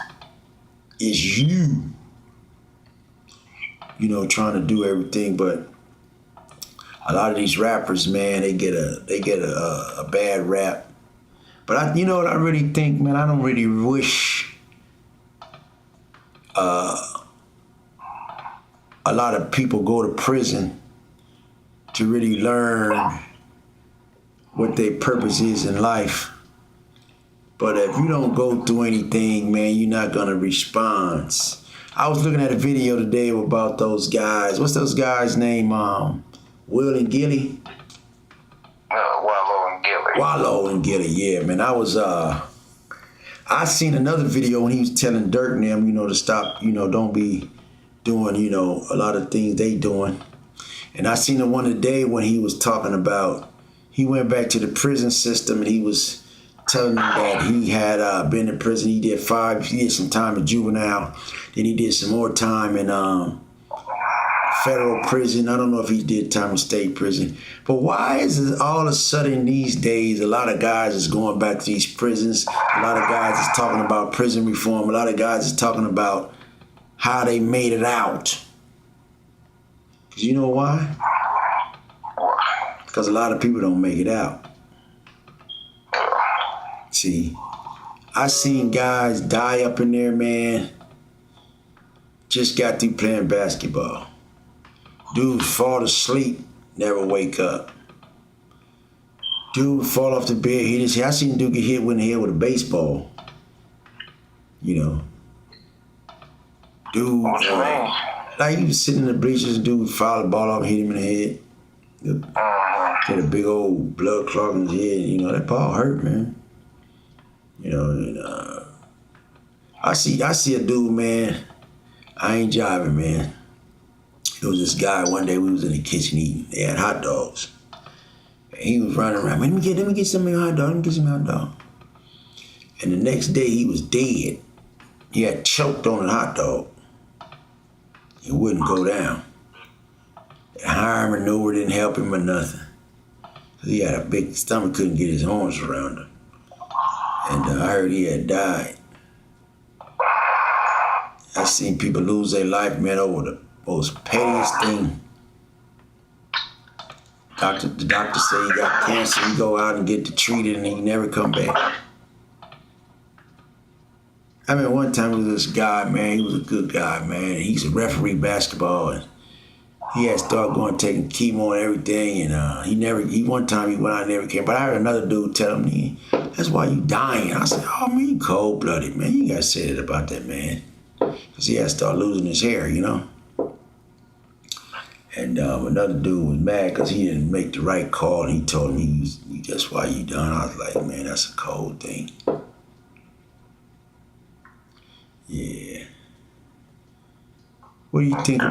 it's you trying to do everything, but a lot of these rappers, man, they get a bad rap. But you know what I really think, man? I don't really wish a lot of people go to prison to really learn what their purpose is in life. But if you don't go through anything, man, you're not gonna respond. I was looking at a video today about those guys. What's those guys' name? Will and Gilly? Wallow and Gilly. Wallow and Gilly, yeah, man. I seen another video when he was telling Dirk and them, to stop, don't be doing, a lot of things they doing. And I seen the one today when he was talking about, he went back to the prison system and he was telling them that he had been in prison. He did some time in juvenile. Then he did some more time in federal prison. I don't know if he did time in state prison. But why is it all of a sudden these days a lot of guys is going back to these prisons? A lot of guys is talking about prison reform. A lot of guys is talking about how they made it out. Because you know why? Because a lot of people don't make it out. See, I seen guys die up in there, man. Just got through playing basketball. Dudes fall asleep, never wake up. Dude fall off the bed, hit his head. I seen a dude get hit in the head with a baseball. Dude, like he was sitting in the bleachers, dude fouled the ball off and hit him in the head. Get a big old blood clot in his head. That ball hurt, man. I see a dude, man. I ain't jiving, man. There was this guy one day, we was in the kitchen eating. They had hot dogs. And he was running around, man, let me get some of your hot dog, let me get some hot dog. And the next day he was dead. He had choked on a hot dog. It wouldn't go down. The higher maneuver didn't help him or nothing. He had a big stomach, couldn't get his arms around him. And I heard he had died. I seen people lose their life, man, over the most pettiest thing. The doctor said he got cancer. He go out and get it treated and he never come back. I mean, one time there was this guy, man, he was a good guy, man. He's a referee basketball and he had started going taking chemo and everything, and one time he went out and never came. But I heard another dude tell him, that's why you dying. I said, oh man, you cold blooded, man. You gotta say that about that, man. Cause he had to start losing his hair, And another dude was mad because he didn't make the right call, and he told me that's why you done. I was like, man, that's a cold thing. Yeah. What do you think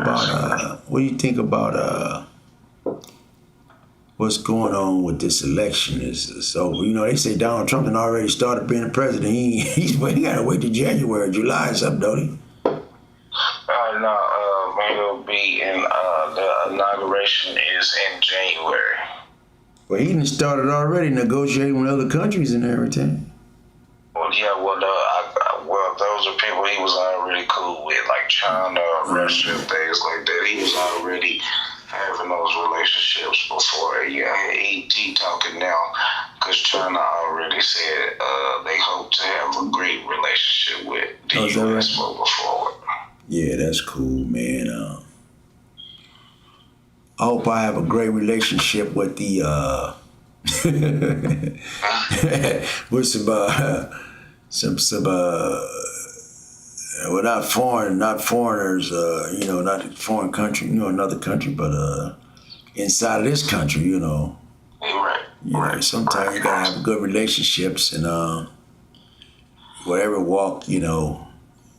about what's going on with this election? So they say Donald Trump done already started being the president. He gotta wait till January, July or something, don't he? No, he'll be in the inauguration is in January. Well, he done started already negotiating with other countries and everything. Well, yeah, those are people he was already cool with, like China, Russia, things like that. He was already having those relationships before. Yeah, he talking now because China already said they hope to have a great relationship with the U.S. moving forward. Yeah, that's cool, man. I hope I have a great relationship with the with some well, not foreigners, not a foreign country, another country, but inside of this country, Right. Sometimes you gotta have good relationships and whatever walk,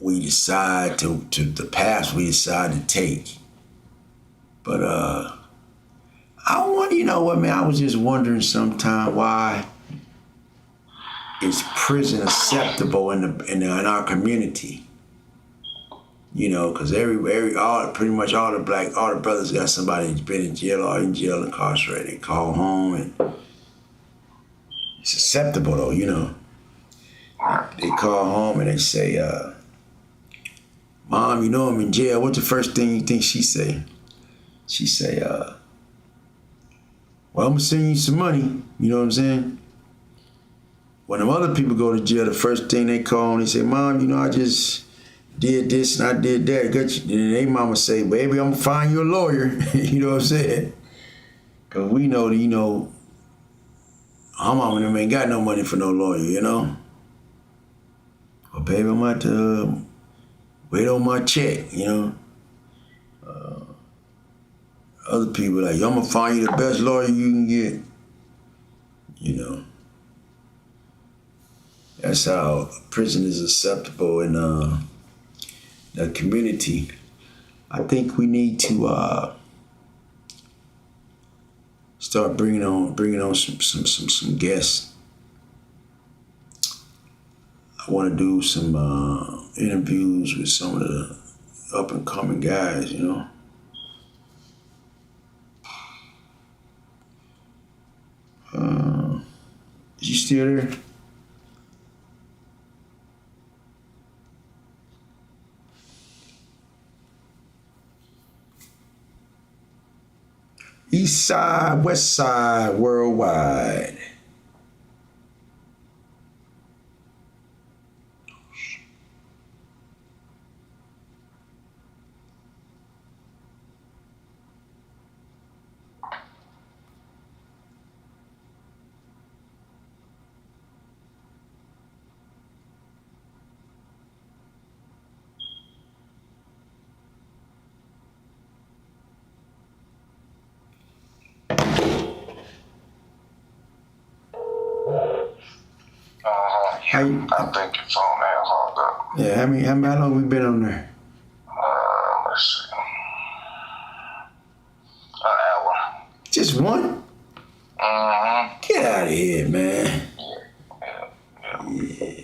we decide to the paths we decide to take. But I want, you know what, man, I was just wondering sometime why is prison acceptable in our community? You know, because pretty much all the brothers got somebody that's been in jail or in jail incarcerated. They call home and it's acceptable though, you know. They call home and they say, Mom, you know I'm in jail. What's the first thing you think she say? She say, well, I'm gonna send you some money. You know what I'm saying? When them other people go to jail, the first thing they call and they say, Mom, you know, I just did this and I did that. And they mama say, baby, I'm gonna find you a lawyer. You know what I'm saying? Cause we know that, you know, our mama and them ain't got no money for no lawyer, you know? Well, baby, I'm about to wait on my check, you know? Other people like, I'm gonna find you the best lawyer you can get. You know? That's how prison is acceptable in the community. I think we need to start bringing on some guests. I want to do some interviews with some of the up and coming guys, you know. Is you still there? East side, west side, worldwide. I think your phone had hung up. Yeah, how long we been on there? Let's see. An hour. Just one? Mm-hmm. Get out of here, man. Yeah.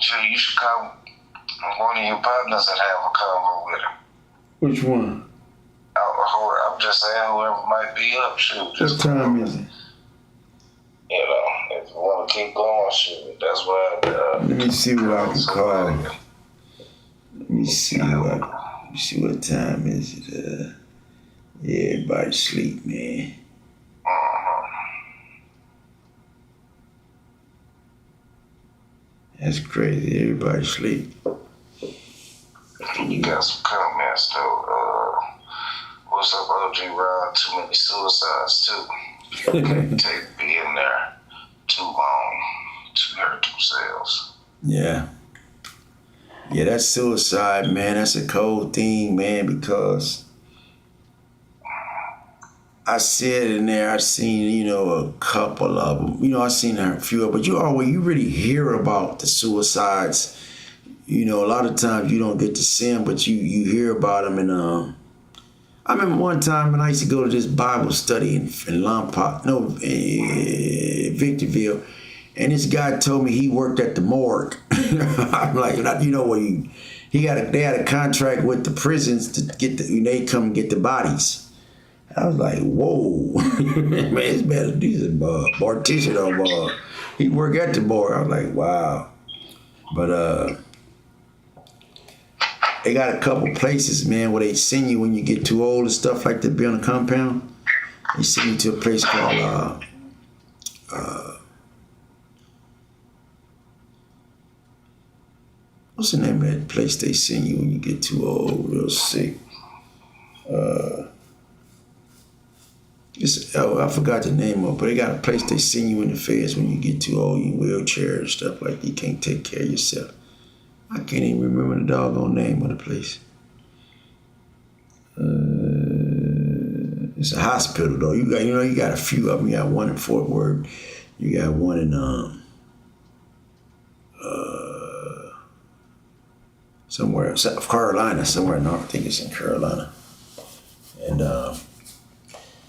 Gee, you should call one of your partners and have a convo with him. Which one? I'm just saying whoever might be up, shoot. What time is it? You know, if you want to keep going, shoot. That's why. Let me see who I can call. Let me see what time is it. Yeah, everybody sleep, man. That's crazy. Everybody sleep. You got some comments though. What's up, OG Rod? Too many suicides too. Take being there too long to hurt themselves. Yeah, that's suicide, man. That's a cold thing, man, because I said in there, I seen, you know, a couple of them. You know, I seen a few of them, but you really hear about the suicides. You know, a lot of times you don't get to see them, but you hear about them. And I remember one time when I used to go to this Bible study in Victorville, and this guy told me he worked at the morgue. I'm like, you know what? They had a contract with the prisons to get they come and get the bodies. I was like, whoa, man, it's better to do this partition on he worked at the morgue. I was like, wow, but they got a couple places, man, where they send you when you get too old and stuff like that, be on the compound. They send you to a place called, what's the name of that place they send you when you get too old, real sick? I forgot the name of it, but they got a place they send you in the feds when you get too old, you in wheelchair and stuff like that. You can't take care of yourself. I can't even remember the doggone name of the place. It's a hospital though. You got a few of them. You got one in Fort Worth. You got one in somewhere, South Carolina, somewhere north. I think it's in Carolina. And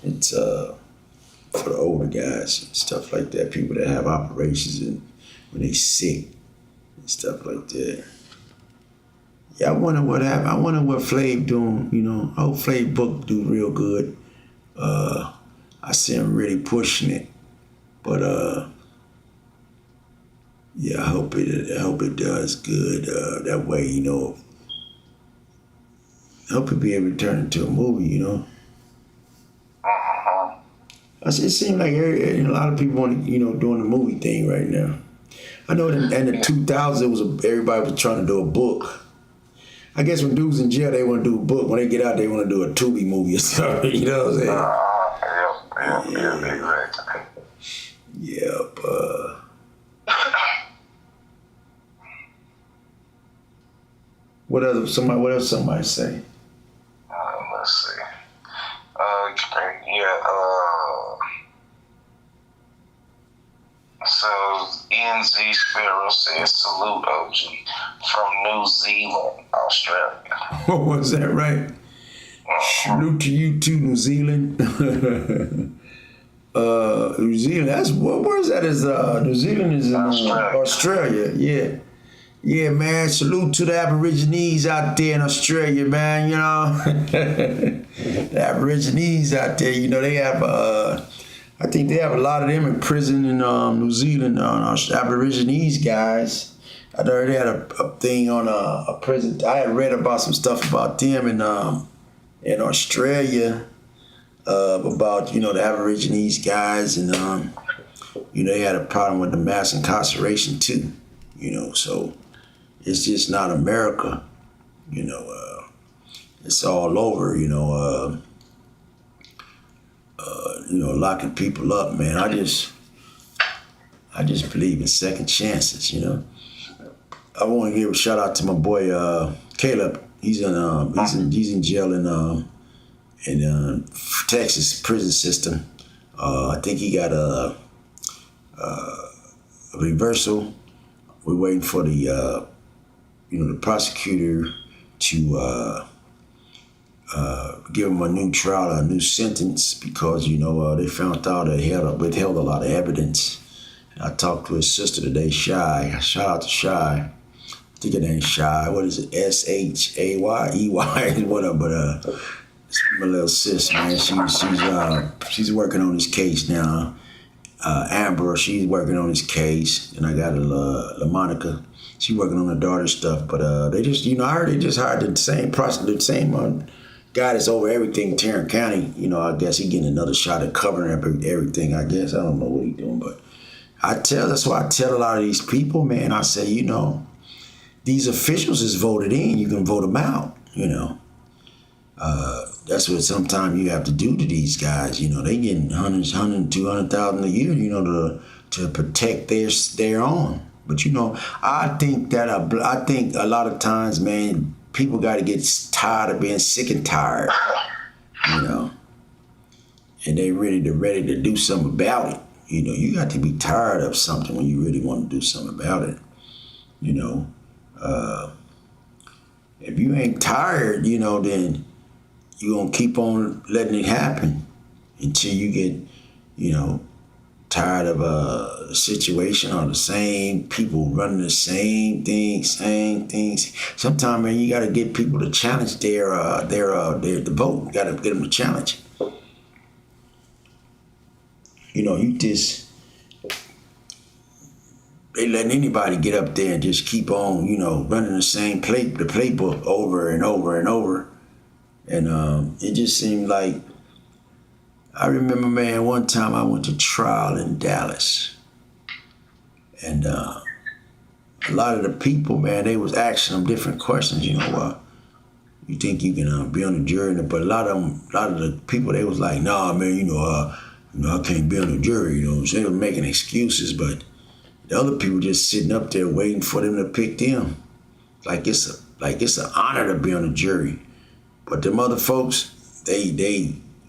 it's for the older guys and stuff like that, people that have operations and when they sick and stuff like that. Yeah, I wonder what happened. I wonder what Flav doing, you know. I hope Flav book do real good. I see him really pushing it. But yeah, I hope it does good. That way, you know, I hope it be able to turn into a movie, you know. It seems like a lot of people want to, you know, doing the movie thing right now. I know in the 2000s, everybody was trying to do a book. I guess when dudes in jail, they want to do a book. When they get out, they want to do a Tubi movie or something. You know what I'm saying? Yeah, exactly. Yep. What else somebody say? Let's see. So NZ Sparrow says salute OG from New Zealand, Australia. Was that right? Salute to you too, New Zealand. New Zealand. That's where's that? Is New Zealand is in Australia. Yeah. Yeah, man. Salute to the Aborigines out there in Australia, man. You know, the Aborigines out there. You know, they have. I think they have a lot of them in prison in New Zealand. Aborigines guys. I heard they had a thing on a prison. I had read about some stuff about them in Australia about, you know, the Aborigines guys, and you know, they had a problem with the mass incarceration too. You know, so. It's just not America, you know. It's all over, you know. You know, locking people up, man. I just believe in second chances, you know. I want to give a shout out to my boy Caleb. He's in jail in Texas prison system. I think he got a reversal. We're waiting for the the prosecutor to give him a new trial, a new sentence, because, you know, they found out they withheld a lot of evidence. And I talked to his sister today, Shy. Shout out to Shy. I think her name's Shy. What is it? SHAYEY, whatever. But it's my little sis, man. She's working on this case now. Amber, she's working on his case, and I got LaMonica. She's working on her daughter's stuff, but they just, you know, I heard they just hired the same guy that's over everything in Tarrant County. You know, I guess he getting another shot at covering up everything, I guess. I don't know what he's doing, but that's why I tell a lot of these people, man, I say, you know, these officials is voted in, you can vote them out, you know. That's what sometimes you have to do to these guys. You know, they getting 200,000 a year, you know, to protect their own. But, you know, I think a lot of times, man, people got to get tired of being sick and tired, you know, and they ready to do something about it. You know, you got to be tired of something when you really want to do something about it, you know. If you ain't tired, you know, then you're going to keep on letting it happen until you get, you know, tired of a situation or the same people running the same things. Sometimes, man, you got to get people to challenge their vote. You got to get them to challenge. You know, they letting anybody get up there and just keep on, you know, running the playbook over and over and over. And it just seemed like, I remember, man, one time I went to trial in Dallas. And a lot of the people, man, they was asking them different questions, you know, you think you can be on the jury? But a lot of the people, they was like, nah, man, you know, I can't be on the jury, you know. So they were making excuses, but the other people just sitting up there waiting for them to pick them. Like it's an honor to be on the jury. But them other folks, they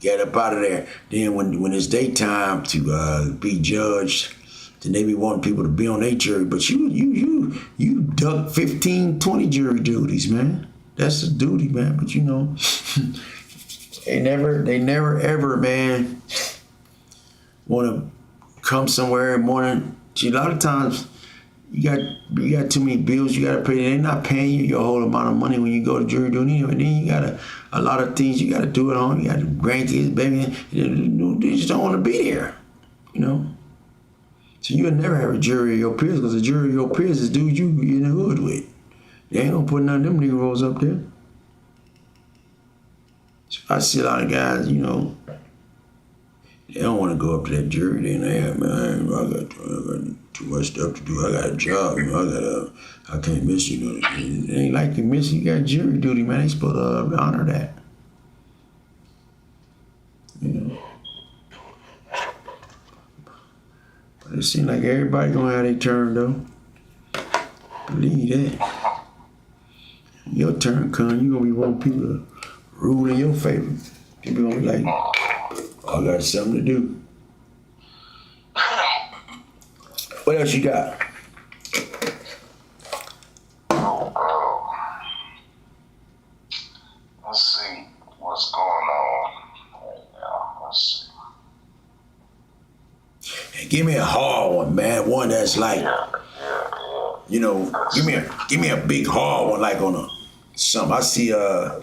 get up out of there. Then when it's daytime to be judged, Then they be wanting people to be on their jury, but you duck 15, 20 jury duties, man. That's the duty, man. But you know, they never ever, man, want to come somewhere in the morning. See, a lot of times you got too many bills you got to pay. They're not paying you your whole amount of money when you go to jury duty anyway. Then you got a lot of things you got to do at home. You got grandkids, baby. They just don't want to be there, you know. So you'll never have a jury of your peers, because the jury of your peers is dudes you in the hood with. They ain't gonna put none of them Negroes up there. So I see a lot of guys, you know, they don't want to go up to that jury. They like, man, I got too much stuff to do. I got a job, you know. I can't miss you. You know, it ain't like you miss. You got jury duty, man. They supposed to honor that. You know. But it seems like everybody gonna have their turn though. Believe that. Your turn come, you gonna be wanting people to rule in your favor. People gonna be like, I got something to do. What else you got? Let's see what's going on right now. Let's see. Hey, give me a hard one, man. One that's like, you know, give me a big hard one, like on something. I see yeah.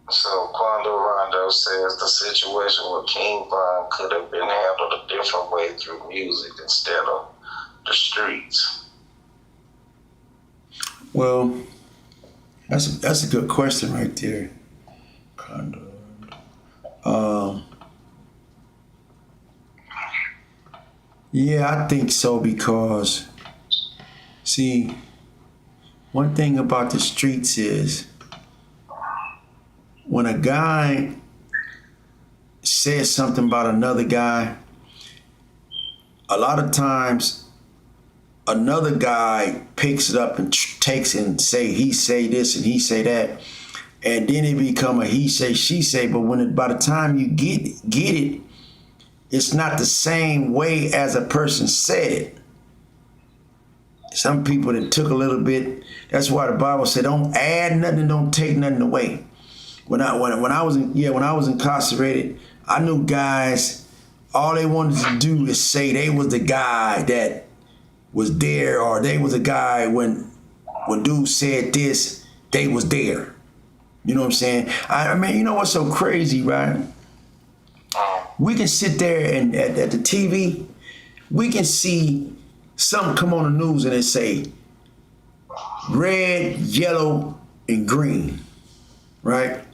So Quando Rondo says the situation with King Von could have been handled a different way through music instead of the streets. Well, that's a good question right there, Quando. Yeah, I think so, because, see, one thing about the streets is when a guy says something about another guy, a lot of times another guy picks it up and takes it and say he say this and he say that, and then it become a he say she say. But by the time you get it, it's not the same way as a person said it. Some people that took a little bit. That's why the Bible said, "Don't add nothing, don't take nothing away." When I was incarcerated, I knew guys, all they wanted to do is say they was the guy that was there, or they was a guy when dude said this, they was there. You know what I'm saying? I mean, you know what's so crazy, right? We can sit there and at the TV, we can see something come on the news and it say red, yellow, and green, right?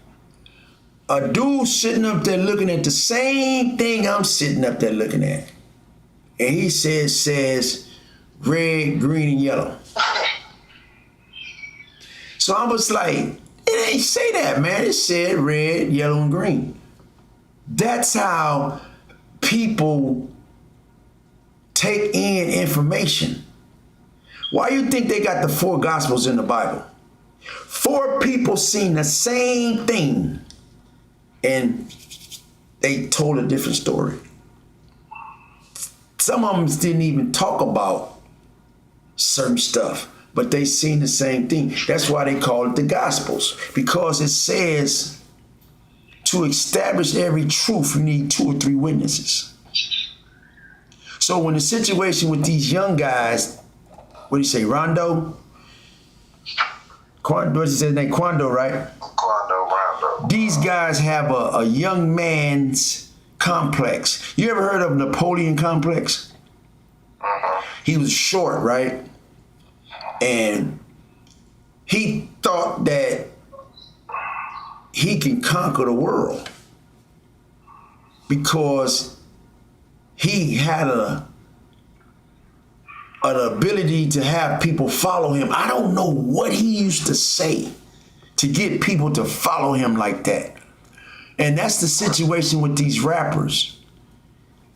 A dude sitting up there looking at the same thing I'm sitting up there looking at, and he says red, green, and yellow. So I was like, it ain't say that, man. It said red, yellow, and green. That's how people take in information. Why you think they got the 4 Gospels in the Bible? 4 people seen the same thing, and they told a different story. Some of them didn't even talk about certain stuff, but they seen the same thing. That's why they call it the Gospels, because it says to establish every truth, you need 2 or 3 witnesses. So when the situation with these young guys, what do you say, Rondo? What's his name? Quando, right? Quando Rondo. These guys have a young man's complex. You ever heard of Napoleon complex? he was short, right? And he thought that he can conquer the world because he had an ability to have people follow him. I don't know what he used to say to get people to follow him like that. And that's the situation with these rappers.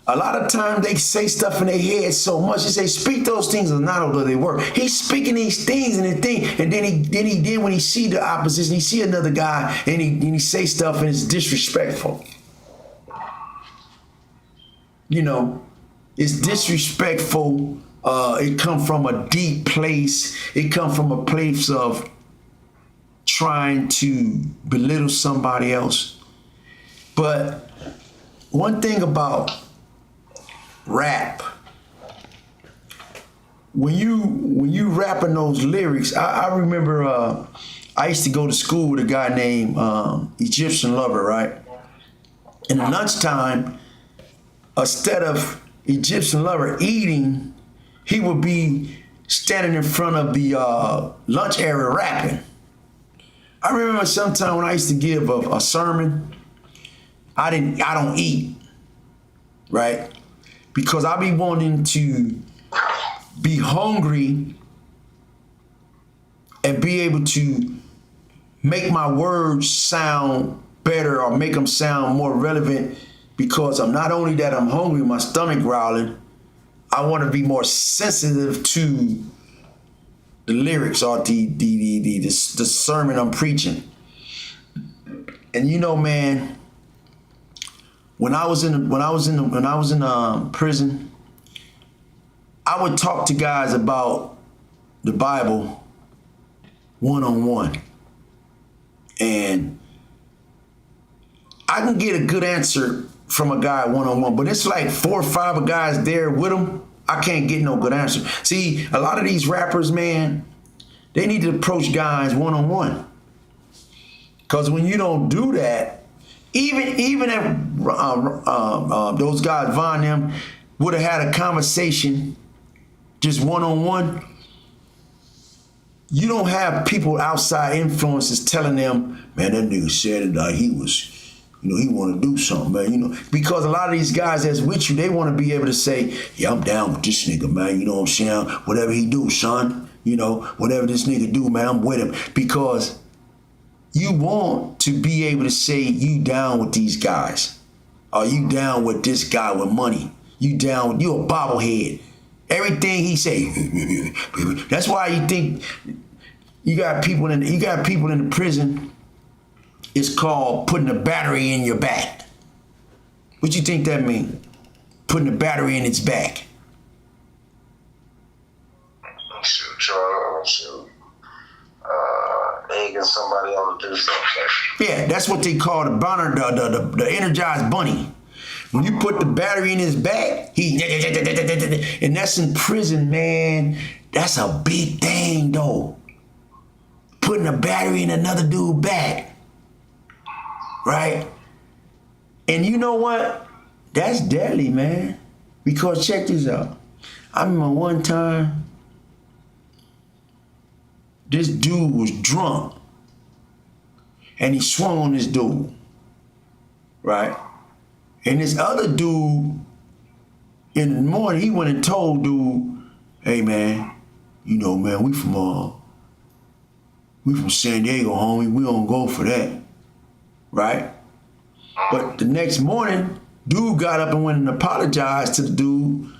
A lot of times they say stuff in their head so much. They say, speak those things as not although they were. He's speaking these things and then when he see the opposition, he see another guy and he say stuff and it's disrespectful. You know, it's disrespectful. It come from a deep place. It come from a place of trying to belittle somebody else. But one thing about rap, when you rapping those lyrics, I remember I used to go to school with a guy named Egyptian Lover, right? And at lunchtime, instead of Egyptian Lover eating, he would be standing in front of the lunch area rapping. I remember sometime when I used to give a sermon, I don't eat, right? Because I be wanting to be hungry and be able to make my words sound better or make them sound more relevant, because I'm not only that I'm hungry, my stomach growling, I want to be more sensitive to the lyrics or the sermon I'm preaching. And you know, man, when I was in prison, I would talk to guys about the Bible one-on-one, and I can get a good answer from a guy one-on-one, but it's like 4 or 5 guys there with him. I can't get no good answer. See, a lot of these rappers, man, they need to approach guys one-on-one, because when you don't do that, even if those guys, Von them, would have had a conversation just one-on-one, you don't have people outside influences telling them, man, that nigga said it like he was, he want to do something, man, because a lot of these guys that's with you, they want to be able to say, yeah, I'm down with this nigga, man, you know what I'm saying? Whatever he do, son, whatever this nigga do, man, I'm with him. Because you want to be able to say you down with these guys. Or you down with this guy with money. You down with, you a bobblehead. Everything he say. That's why you think you got people in the prison. It's called putting a battery in your back. What you think that mean? Putting a battery in its back. Shoot. Egging somebody on to do something. Yeah, that's what they call the burner, the energized bunny. When you put the battery in his back, and that's in prison, man. That's a big thing, though. Putting a battery in another dude's back, right? And you know what? That's deadly, man. Because check this out. I remember one time, this dude was drunk, and he swung on this dude, right? And this other dude, in the morning, he went and told dude, hey, man, man, we from San Diego, homie. We don't go for that, right? But the next morning, dude got up and went and apologized to the dude,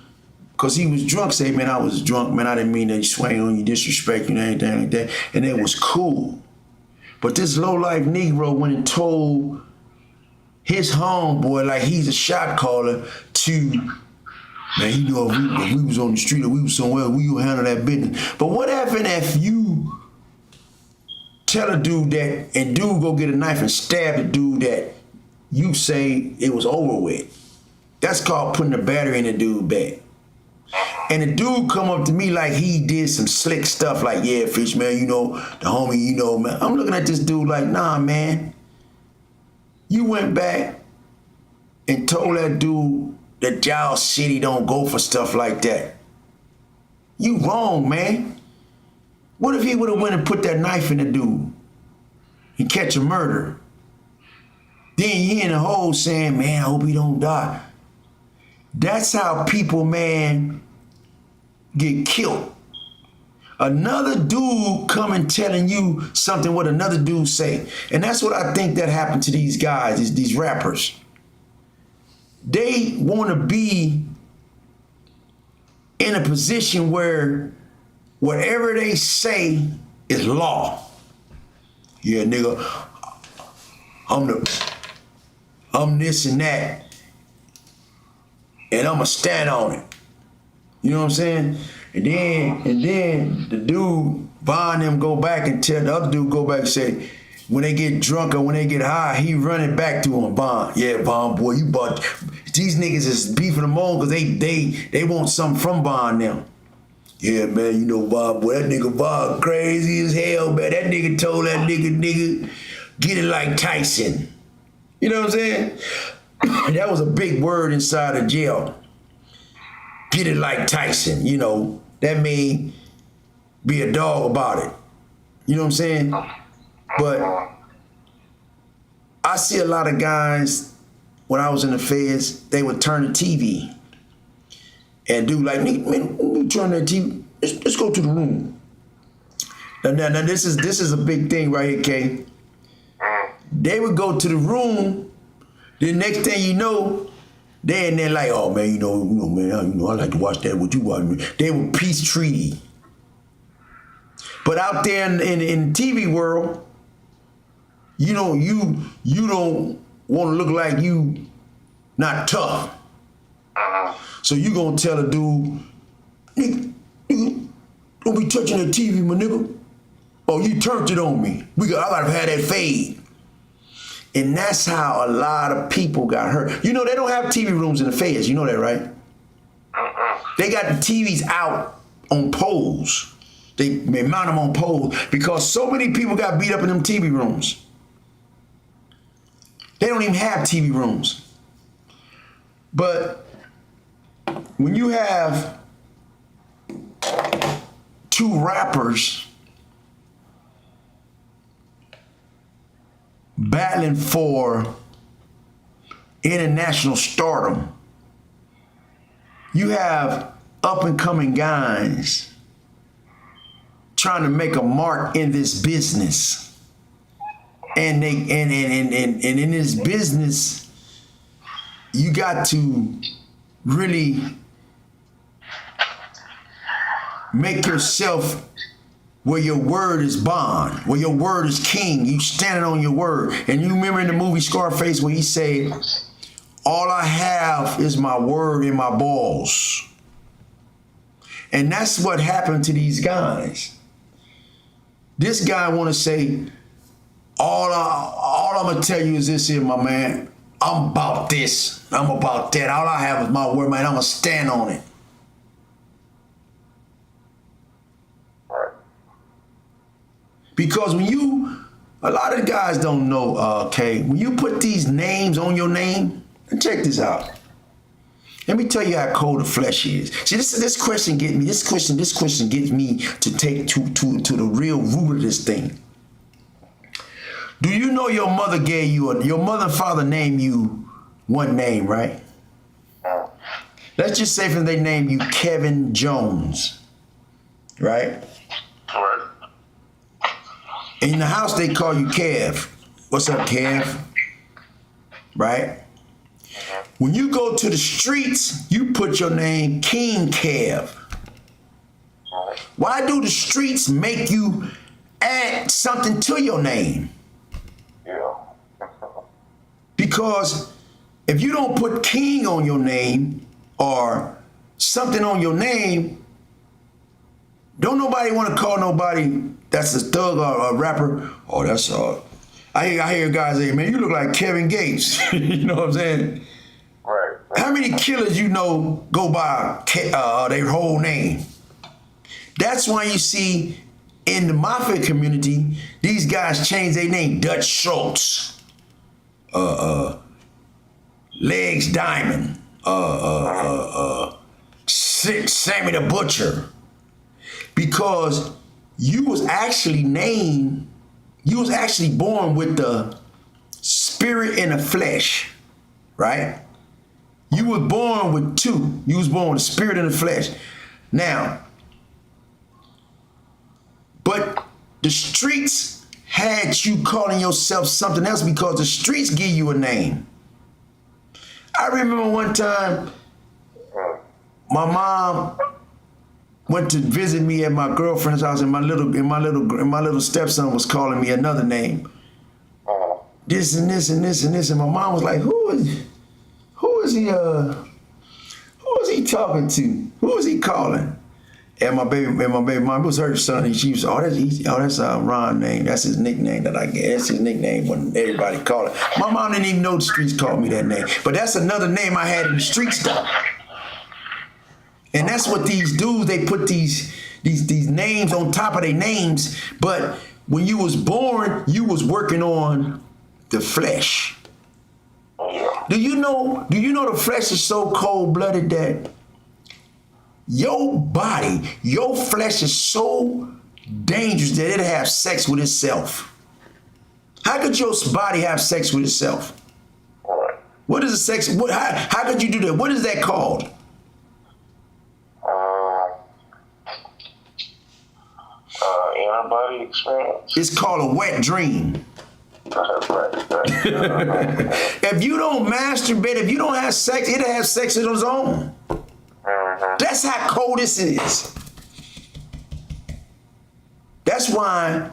because he was drunk. Say, man, I was drunk, man. I didn't mean that. You swang on you, disrespect you, and anything like that. And it was cool. But this low-life Negro went and told his homeboy, like he's a shot caller, to, man, if we was on the street or we was somewhere, we would handle that business. But what happened if you tell a dude that, and dude go get a knife and stab the dude that you say it was over with? That's called putting a battery in the dude's back. And the dude come up to me like he did some slick stuff, like, yeah, Fish, man, the homie, man. I'm looking at this dude like, nah, man. You went back and told that dude that y'all city don't go for stuff like that. You wrong, man. What if he would have went and put that knife in the dude and catch a murder? Then he in the hole saying, man, I hope he don't die. That's how people, man, get killed. Another dude coming telling you something what another dude say. And that's what I think that happened to these guys, these rappers. They want to be in a position where whatever they say is law. Yeah, nigga, I'm this and that, and I'ma stand on it. You know what I'm saying? And then the dude, Von them go back and tell the other dude go back and say, when they get drunk or when they get high, he running back to him, Von. Yeah, Von, boy, you bought these niggas is beefing them on because they want something from Von them. Yeah, man, you know, Von, boy, that nigga Von crazy as hell, man. That nigga told that nigga, get it like Tyson. You know what I'm saying? That was a big word inside of jail. Get it like Tyson, you know. That mean be a dog about it. You know what I'm saying? But I see a lot of guys, when I was in the feds, they would turn the TV and do like, man, let me turn that TV. Let's go to the room. Now this is a big thing right here, Kay. They would go to the room. The next thing you know, they in there like, oh man, man, I like to watch that. What you watch? They were peace treaty. But out there in the TV world, you don't want to look like you not tough. So you gonna tell a dude, nigga, don't be touching that TV, my nigga. Oh, you turned it on me. I gotta have that fade. And that's how a lot of people got hurt. You know, they don't have TV rooms in the feds. You know that, right? They got the TVs out on poles. They mount them on poles because so many people got beat up in them TV rooms. They don't even have TV rooms. But when you have two rappers battling for international stardom, you have up and coming guys trying to make a mark in this business, and in this business, you got to really make yourself where your word is bond, where your word is king. You standing on your word. And you remember in the movie Scarface when he said, all I have is my word and my balls. And that's what happened to these guys. This guy want to say, all I'm going to tell you is this here, my man. I'm about this. I'm about that. All I have is my word, man. I'm going to stand on it. Because a lot of guys don't know, Kay, when you put these names on your name, and check this out. Let me tell you how cold the flesh is. See, this question gets me. This question gets me to take to the real root of this thing. Do you know your mother your mother and father named you one name, right? Let's just say they named you Kevin Jones, right? Right. In the house, they call you Kev. What's up, Kev? Right? When you go to the streets, you put your name King Kev. Why do the streets make you add something to your name? Yeah. Because if you don't put King on your name or something on your name, don't nobody want to call nobody that's a thug or a rapper. Oh, that's I hear guys say, man, you look like Kevin Gates. You know what I'm saying? Right. How many killers you know go by their whole name? That's why you see in the mafia community, these guys change their name. Dutch Schultz, Legs Diamond, Sammy the Butcher. because you was actually born with the spirit and the flesh, right? You were born with two. You was born with the spirit and the flesh. Now, but the streets had you calling yourself something else because the streets give you a name. I remember one time my mom went to visit me at my girlfriend's house, and my little stepson was calling me another name. This and this and this and this, and my mom was like, "Who is he talking to? Who is he calling?" And my baby mom, it was her son, and she was, that's Ron name. That's his nickname that I get. That's his nickname when everybody call it. My mom didn't even know the streets called me that name, but that's another name I had in the streets though. And that's what these dudes, they put these names on top of their names. But when you was born, you was working on the flesh. Do you know the flesh is so cold-blooded that your body, your flesh is so dangerous that it'll have sex with itself? How could your body have sex with itself? What is a sex? How could you do that? What is that called? Body experience. It's called a wet dream. If you don't masturbate, if you don't have sex, it'll have sex of its own. That's how cold this is. That's why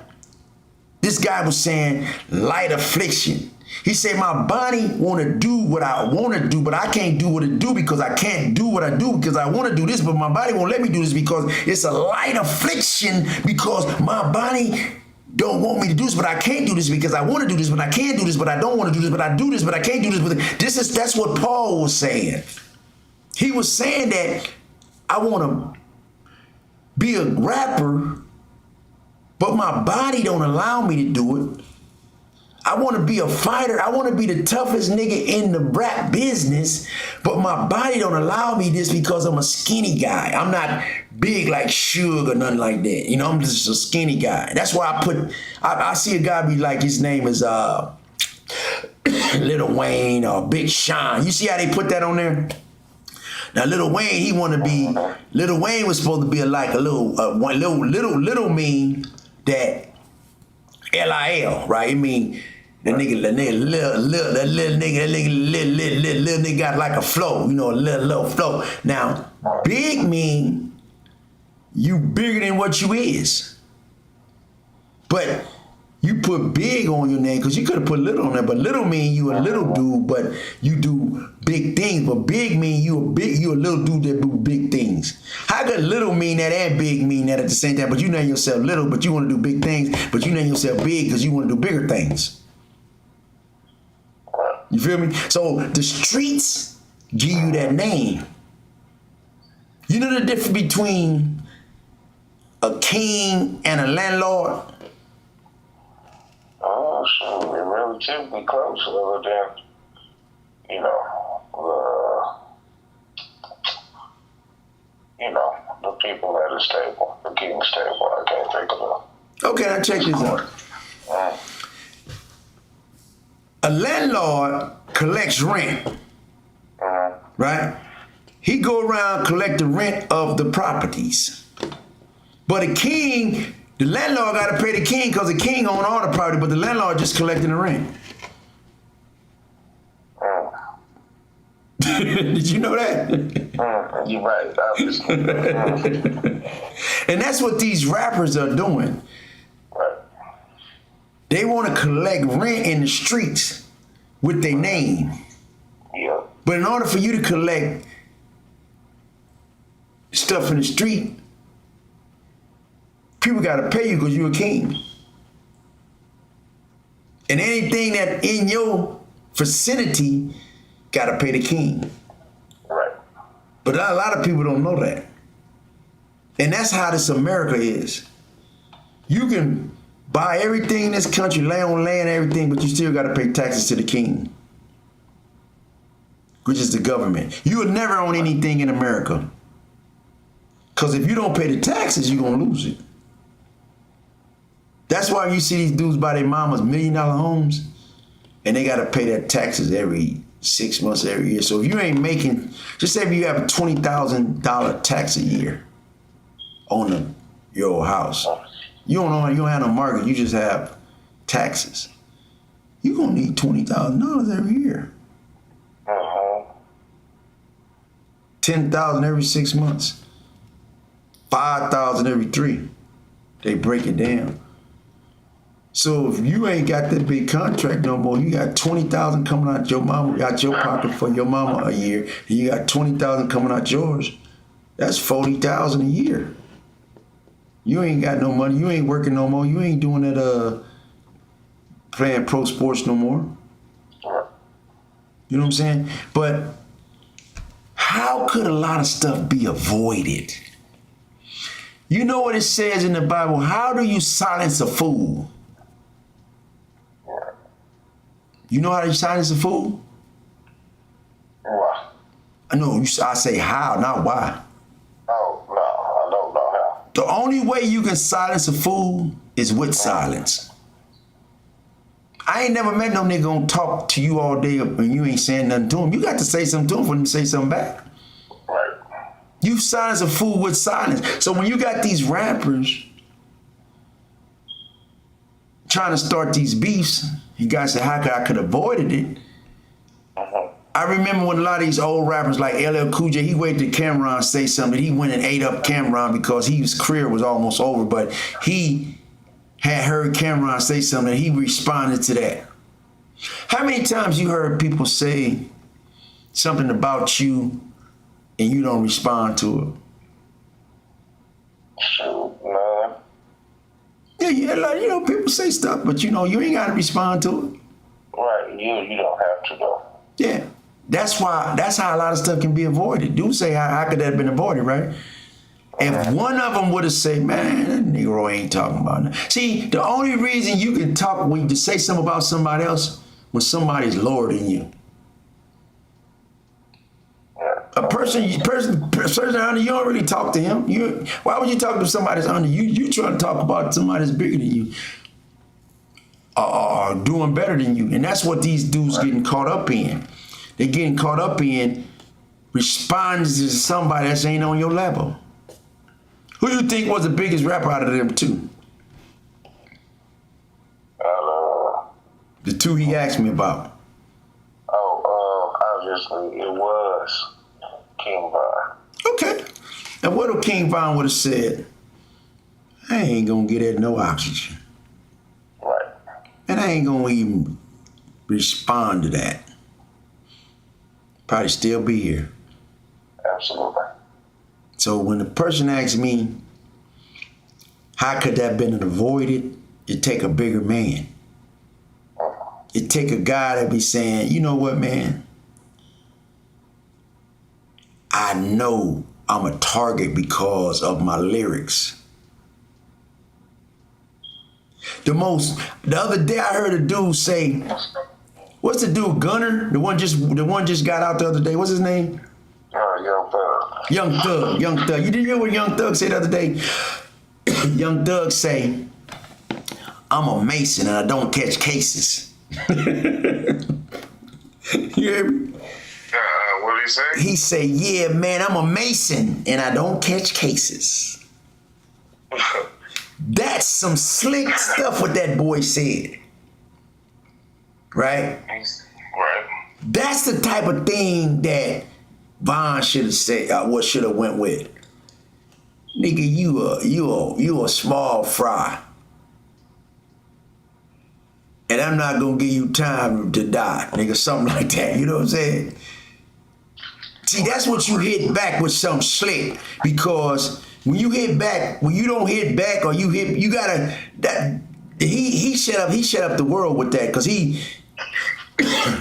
this guy was saying light affliction. He said, my body want to do what I want to do, but I can't do what it do because I can't do what I do because I want to do this, but my body won't let me do this because it's a light affliction because my body don't want me to do this, but I can't do this because I want to do this, but I can't do this, but I don't want to do this, but I do this, but I can't do this. But that's what Paul was saying. He was saying that I want to be a rapper, but my body don't allow me to do it. I want to be a fighter. I want to be the toughest nigga in the rap business, but my body don't allow me this because I'm a skinny guy. I'm not big like Suge or nothing like that. You know, I'm just a skinny guy. That's why I see a guy be like, his name is Lil Wayne or Big Sean. You see how they put that on there? Now Lil Wayne, Lil Wayne was supposed to be like a little mean that LIL, right? I mean, that little nigga got like a flow, you know, a little flow. Now, big mean you bigger than what you is. But you put big on your name because you could have put little on there, but little mean you a little dude, but you do big things. But big mean you a little dude that do big things. How could little mean that and big mean that at the same time? But you name yourself little, but you want to do big things, but you name yourself big because you want to do bigger things. You feel me? So the streets give you that name. You know the difference between a king and a landlord? Oh, sure. They're relatively close, other than, the people at the stable, the king's table. I can't think of them. Okay, now check this out. A landlord collects rent, right? He go around collect the rent of the properties. But a king, the landlord got to pay the king because the king own all the property, but the landlord just collecting the rent. Did you know that? You're right, obviously. And that's what these rappers are doing. Right. They want to collect rent in the streets with their name. Yeah. But in order for you to collect stuff in the street, people got to pay you because you're a king. And anything that in your vicinity got to pay the king. Right. But a lot of people don't know that. And that's how this America is. You can buy everything in this country, lay on land, everything, but you still got to pay taxes to the king, which is the government. You will never own anything in America Because if you don't pay the taxes, you're going to lose it. That's why you see these dudes buy their mama's $1 million homes, and they got to pay their taxes every 6 months, every year. So if you ain't making, just say if you have a $20,000 tax a year on your house, you don't have no market, you just have taxes. You're going to need $20,000 every year. $10,000 every 6 months. $5,000 every 3. They break it down. So if you ain't got that big contract no more, you got $20,000 coming out your mama, out your pocket for your mama a year, and you got $20,000 coming out yours. That's $40,000 a year. You ain't got no money. You ain't working no more. You ain't doing that playing pro sports no more. You know what I'm saying? But how could a lot of stuff be avoided? You know what it says in the Bible? How do you silence a fool? You know how you silence a fool? Why? I say how, not why. Oh, no, I don't know how. The only way you can silence a fool is with silence. I ain't never met no nigga gonna talk to you all day and you ain't saying nothing to him. You got to say something to him for him to say something back. Right. You silence a fool with silence. So when you got these rappers trying to start these beefs, you guys say, how could I could have avoided it? I remember when a lot of these old rappers like LL Cool J, he waited till Cameron say something. He went and ate up Cameron because his career was almost over, but he had heard Cameron say something and he responded to that. How many times you heard people say something about you and you don't respond to it? Shoot, man. Yeah, like, people say stuff, but you ain't got to respond to it. Right, you don't have to though. Yeah, that's how a lot of stuff can be avoided. Dude say, how could that have been avoided, right? If one of them would have said, man, that Negro ain't talking about that. See, the only reason you can talk when you say something about somebody else when somebody's lower than you. A person under you don't really talk to him. Why would you talk to somebody that's under you? You trying to talk about somebody that's bigger than you, or doing better than you, and that's what these dudes getting caught up in. They getting caught up in responding to somebody that ain't on your level. Who you think was the biggest rapper out of them two? The two he asked me about. Obviously it was King Von. Okay. And what if King Von would have said, I ain't gonna get at no oxygen. Right. And I ain't gonna even respond to that. Probably still be here. Absolutely. So when the person asks me, how could that have been avoided? It take a bigger man. It take a guy that be saying, you know what, man? I know I'm a target because of my lyrics. The other day I heard a dude say, what's the dude, Gunner? The one just got out the other day. What's his name? Young Thug. Young Thug. You didn't hear what Young Thug said the other day? Young Thug say, I'm a Mason and I don't catch cases. You hear me? What did he say? He say, yeah, man, I'm a Mason and I don't catch cases. That's some slick stuff what that boy said. Right? Right. That's the type of thing that Von should have said, what should have went with. Nigga, you a small fry. And I'm not gonna give you time to die, nigga, something like that. You know what I'm saying? See, that's what you hit back with some slick, because when you hit back, when you don't hit back or you hit, you gotta, he shut up the world with that, because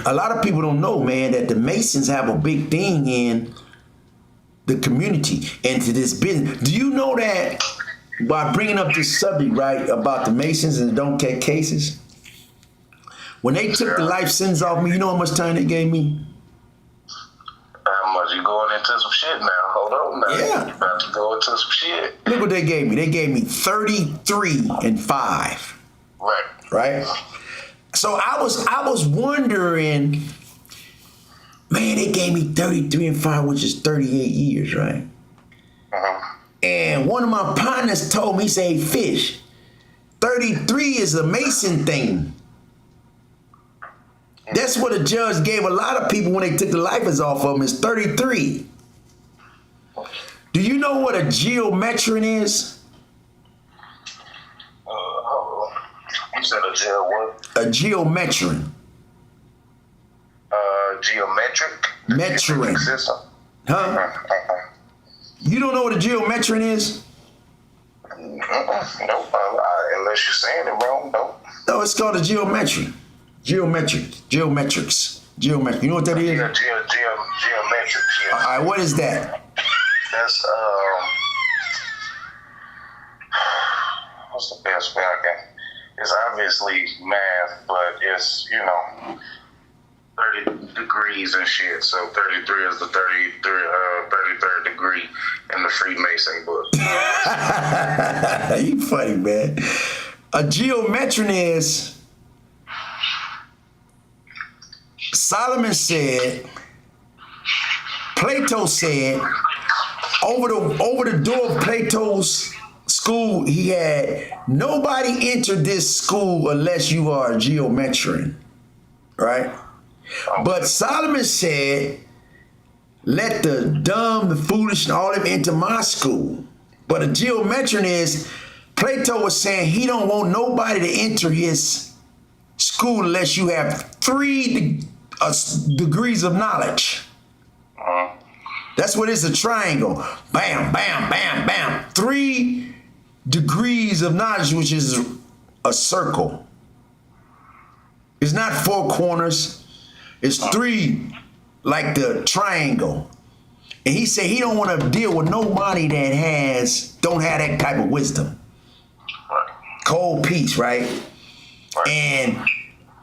a lot of people don't know, man, that the Masons have a big thing in the community and to this business. Do you know that by bringing up this subject, right, about the Masons and the don't catch cases, when they took the life sentence off me, you know how much time they gave me? How much? You going into some shit now. Hold on now. Yeah. You about to go into some shit. Look what they gave me. They gave me 33 and 5. Right? So I was wondering, man, they gave me 33 and 5, which is 38 years, right? And one of my partners told me, say, Fish, 33 is a Mason thing. That's what a judge gave a lot of people when they took the lifers off of them, is 33. Do you know what a geometric is? You said a geo what? A geometric. Geometric? Metric. System? Huh? You don't know what a geometric is? Nope. Unless you're saying it wrong, nope. No, it's called a geometric. Geometrics. You know what that is? Yeah, geometrics, yeah. All right, what is that? That's, what's the best way I can? It's obviously math, but it's, 30 degrees and shit. So 33 is the 33rd degree in the Freemason book. You funny, man. A geometric is, Solomon said, Plato said, over the door of Plato's school, he had, nobody entered this school unless you are a geometric, right? But Solomon said, let the dumb, the foolish, and all of them enter my school. But a geometric is, Plato was saying he don't want nobody to enter his school unless you have 3 degrees of knowledge. That's what is a triangle. Bam, bam, bam, bam. 3 degrees of knowledge, which is a circle. It's not 4 corners. It's 3, like the triangle. And he said he don't want to deal with nobody that don't have that type of wisdom. Cold peace, right?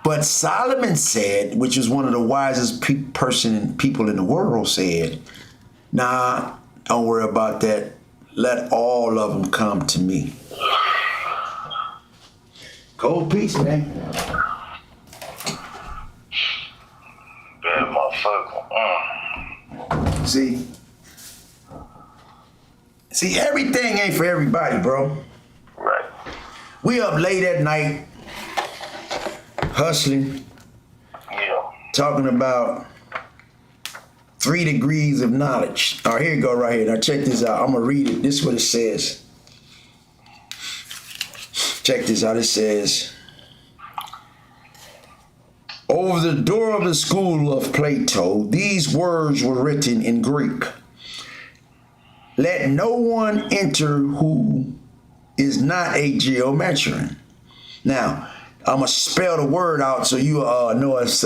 But Solomon said, which is one of the wisest people in the world, said, nah, don't worry about that. Let all of them come to me. Cold peace, man. Bad motherfucker. See, everything ain't for everybody, bro. Right. We up late at night, hustling, talking about 3 degrees of knowledge. All right, here you go right here. Now check this out. I'm going to read it. This is what it says. Check this out. It says, over the door of the school of Plato, these words were written in Greek. Let no one enter who is not a geometrician. Now, I'm going to spell the word out so you know if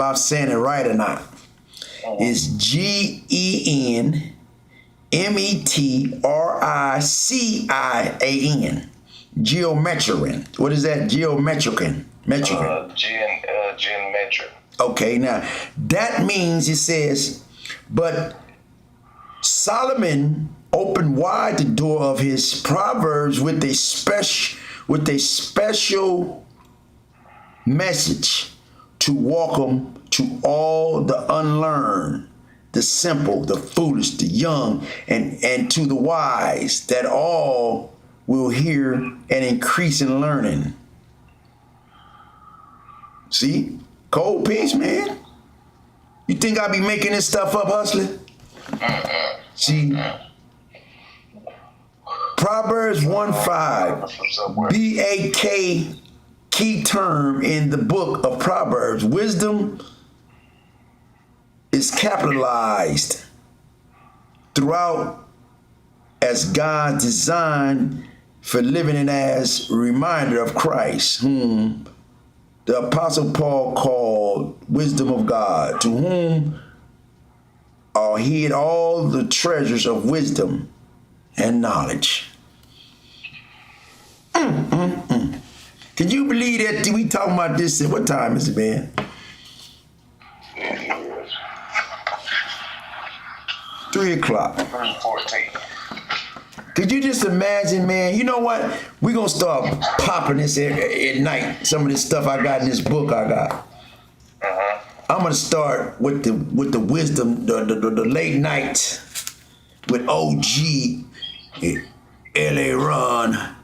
I'm saying it right or not. It's Geometrician. Geometrician. What is that? Geometrician. Geometric. Okay, now that means it says, but Solomon opened wide the door of his Proverbs with a special message to welcome to all the unlearned, the simple, the foolish, the young, and to the wise, that all will hear and increase in learning. See? Cold peace, man. You think I be making this stuff up, hustling? See? Proverbs 1:5. B-A-K, key term in the book of Proverbs. Wisdom is capitalized throughout as God's design for living it as a reminder of Christ, whom the Apostle Paul called wisdom of God, to whom are hid all the treasures of wisdom and knowledge. Can you believe that we talking about this? What time is it, man? 3 3 o'clock. 3:14. Could you just imagine, man? You know what? We're going to start popping this at night. Some of this stuff I got in this book I got. I'm going to start with the wisdom, the late night with OG, LA Run,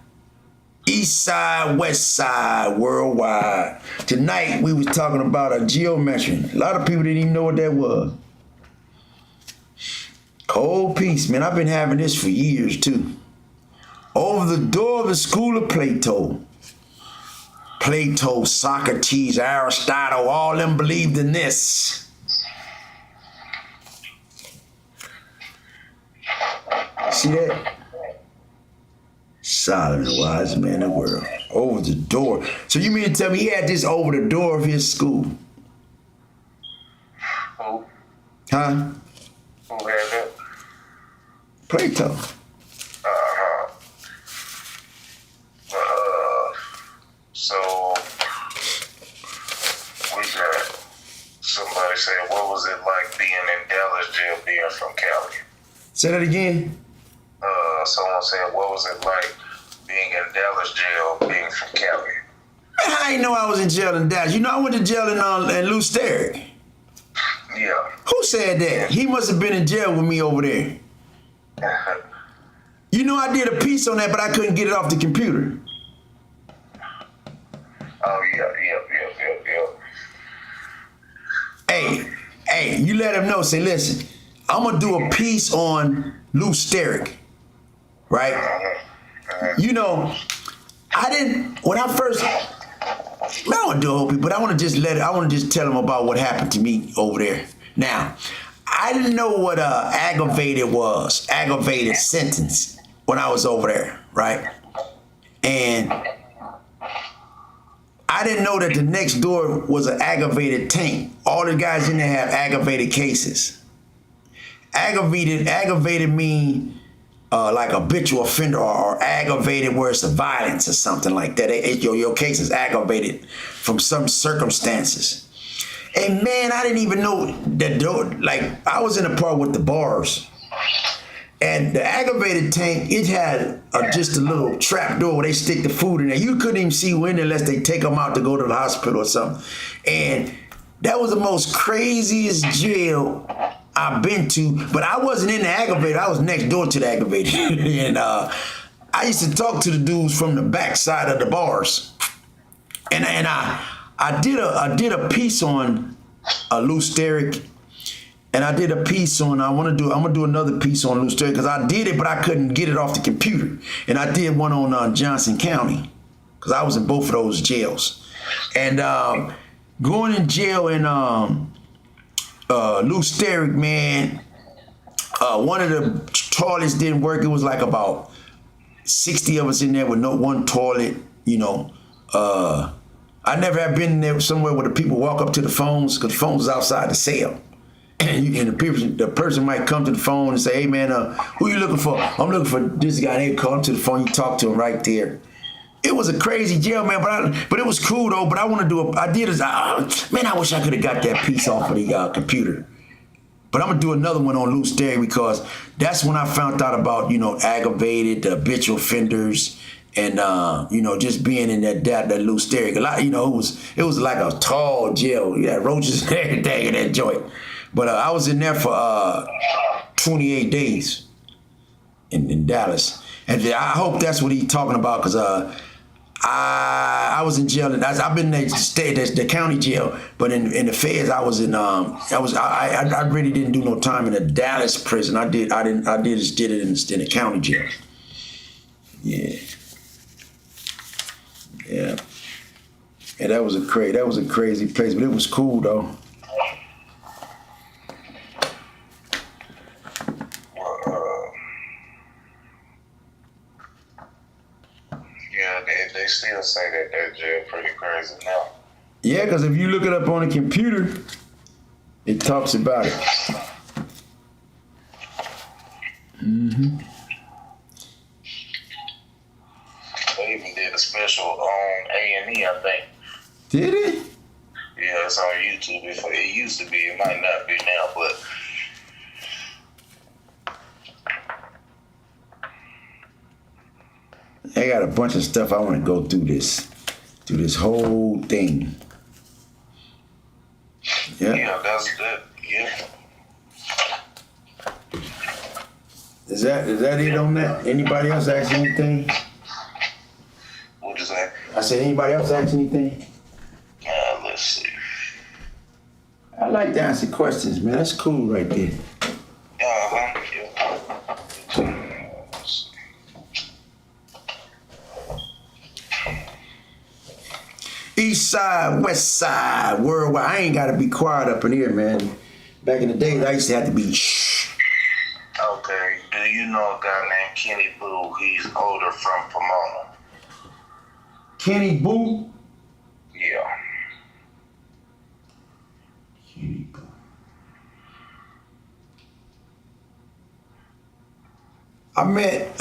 East Side, West Side, worldwide. Tonight we was talking about a geometry. A lot of people didn't even know what that was. Cold piece, man. I've been having this for years too. Over the door of the school of Plato. Plato, Socrates, Aristotle, all them believed in this. See that? Solomon, the wisest man in the world. Over the door. So you mean to tell me he had this over the door of his school? Who? Huh? Who had that? Plato. So we got somebody saying, what was it like being in Dallas jail being from Cali? Say that again. Someone said, what was it like being in Dallas jail being from Cali? Man, I ain't know I was in jail in Dallas. You know, I went to jail in Lou Sterrick. Yeah. Who said that? He must have been in jail with me over there. You know, I did a piece on that, but I couldn't get it off the computer. Oh, yeah. Hey, you let him know. Say, listen, I'm going to do a piece on Lou Sterrick, right? You know, when I first, I don't want to do a whole piece, but I want to just tell him about what happened to me over there. Now, I didn't know what aggravated sentence when I was over there, right? And I didn't know that the next door was an aggravated tank. All the guys in there have aggravated cases. Aggravated mean like habitual offender or aggravated where it's a violence or something like that. Your case is aggravated from some circumstances. And man, I didn't even know that door. Like, I was in a part with the bars. And the aggravated tank, it had just a little trap door where they stick the food in there. You couldn't even see who in there unless they take them out to go to the hospital or something. And that was the most craziest jail I've been to. But I wasn't in the aggravated. I was next door to the aggravated. And I used to talk to the dudes from the back side of the bars. And I did a piece on Lou Sterrick. And I did a piece on, I'm gonna do another piece on Lou Sterrick because I did it, but I couldn't get it off the computer. And I did one on Johnson County because I was in both of those jails. And going in jail in Lou Sterrick, man, one of the toilets didn't work. It was like about 60 of us in there with no one toilet, you know. I never have been there somewhere where the people walk up to the phones because the phones is outside the cell. And the person might come to the phone and say, hey man, who you looking for? I'm looking for this guy. They call him to the phone, you talk to him right there. It was a crazy jail, man, but it was cool though. But I want to do I wish I could have got that piece off of the computer. But I'm gonna do another one on Lou Sterrick because that's when I found out about, you know, aggravated habitual offenders and just being in that Lou Sterrick. A lot, you know, it was like a tall jail. You had roaches and everything in that joint. But I was in there for 28 days in Dallas. And I hope that's what he's talking about because I was in jail. I've been in the county jail, but in the feds I really didn't do no time in the Dallas prison. I did it in the county jail. Yeah. And that was a crazy place, but it was cool though. They still say that jail pretty crazy now. Yeah, because if you look it up on a computer, it talks about it. Mm-hmm. They even did a special on A&E, I think. Did it? Yeah, it's on YouTube. It used to be. It might not be now, but I got a bunch of stuff I want to go through this whole thing. Yeah. Yeah, that's that. Yeah. Is that it on that? Anybody else ask anything? What is that? I said, anybody else ask anything? Let's see. I like to answer questions, man. That's cool right there. Yeah. East side, west side, worldwide. I ain't gotta be quiet up in here, man. Back in the days, I used to have to be shh. Okay. Do you know a guy named Kenny Boo? He's older from Pomona. Kenny Boo. Yeah. Kenny Boo. I met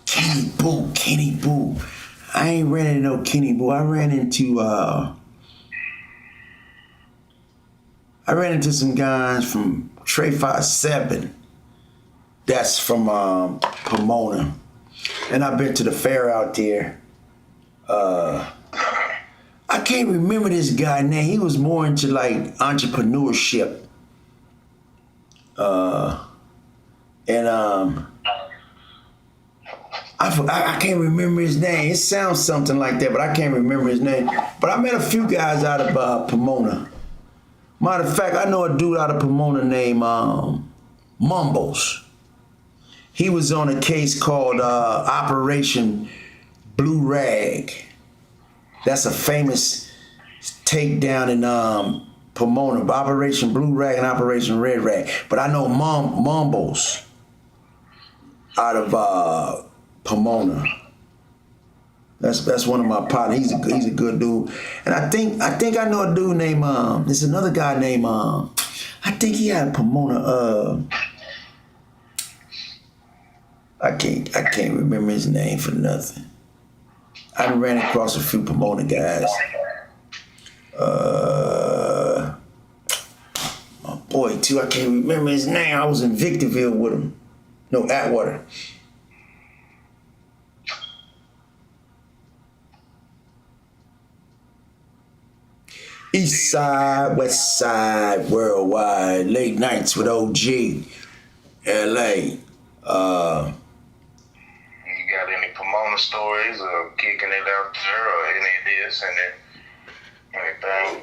Kenny Boo. I ain't ran into no Kenny Boo. I ran into some guys from Trey 57. That's from Pomona. And I've been to the fair out there. I can't remember this guy name. He was more into like entrepreneurship. I can't remember his name. It sounds something like that, but I can't remember his name. But I met a few guys out of Pomona. Matter of fact, I know a dude out of Pomona named Mumbles. He was on a case called Operation Blue Rag. That's a famous takedown in Pomona. Operation Blue Rag and Operation Red Rag. But I know Mumbles out of Pomona. That's one of my partners. He's a good dude. And I think I know a dude named there's another guy named I think he had Pomona I can't remember his name for nothing. I ran across a few Pomona guys. My boy too, I can't remember his name. I was in Victorville with him. No, Atwater. East side, west side, worldwide, late nights with OG, LA. You got any Pomona stories or kicking it out there or any of this and anything?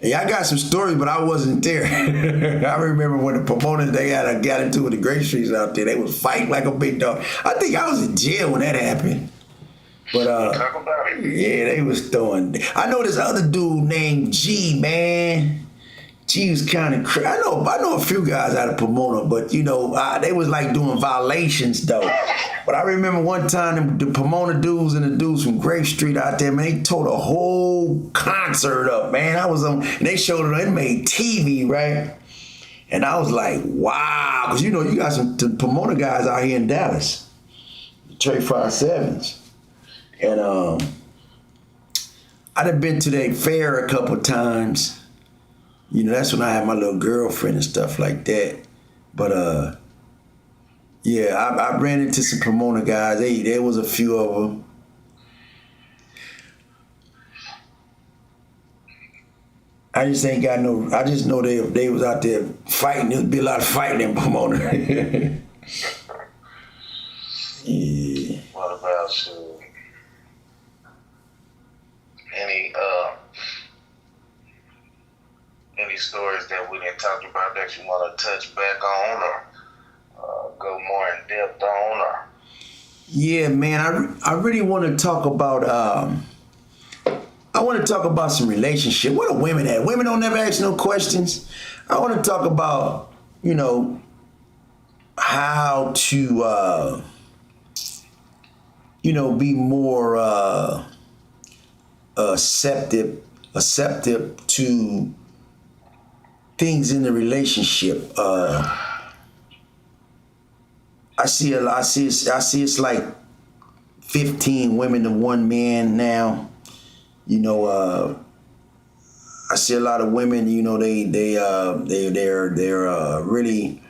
Yeah, I got some stories, but I wasn't there. I remember when the Pomonas, they got into with the Great Streets out there. They was fighting like a big dog. I think I was in jail when that happened. But talk about it. Yeah, they was throwing. I know this other dude named G, man. G was kind of crazy. I know a few guys out of Pomona, but you know, they was like doing violations though. But I remember one time the Pomona dudes and the dudes from Grape Street out there, man, they tore the whole concert up, man. I was on, and they showed it. They made TV, right? And I was like, wow, because you know you got some Pomona guys out here in Dallas, Trey 57s. And I done been to that fair a couple times. You know, that's when I had my little girlfriend and stuff like that. But yeah, I ran into some Pomona guys. There was a few of them. I just ain't got no. I just know they was out there fighting. There'd be a lot of fighting in Pomona. Yeah. What about you? Any stories that we didn't talk about that you want to touch back on or go more in depth on? Or? Yeah, man, I really want to talk about some relationship. What are women at? Women don't never ask no questions. I want to talk about, you know, how to you know, be more acceptive to things in the relationship. I see it's like 15 women to one man now. You know, I see a lot of women. You know, they're really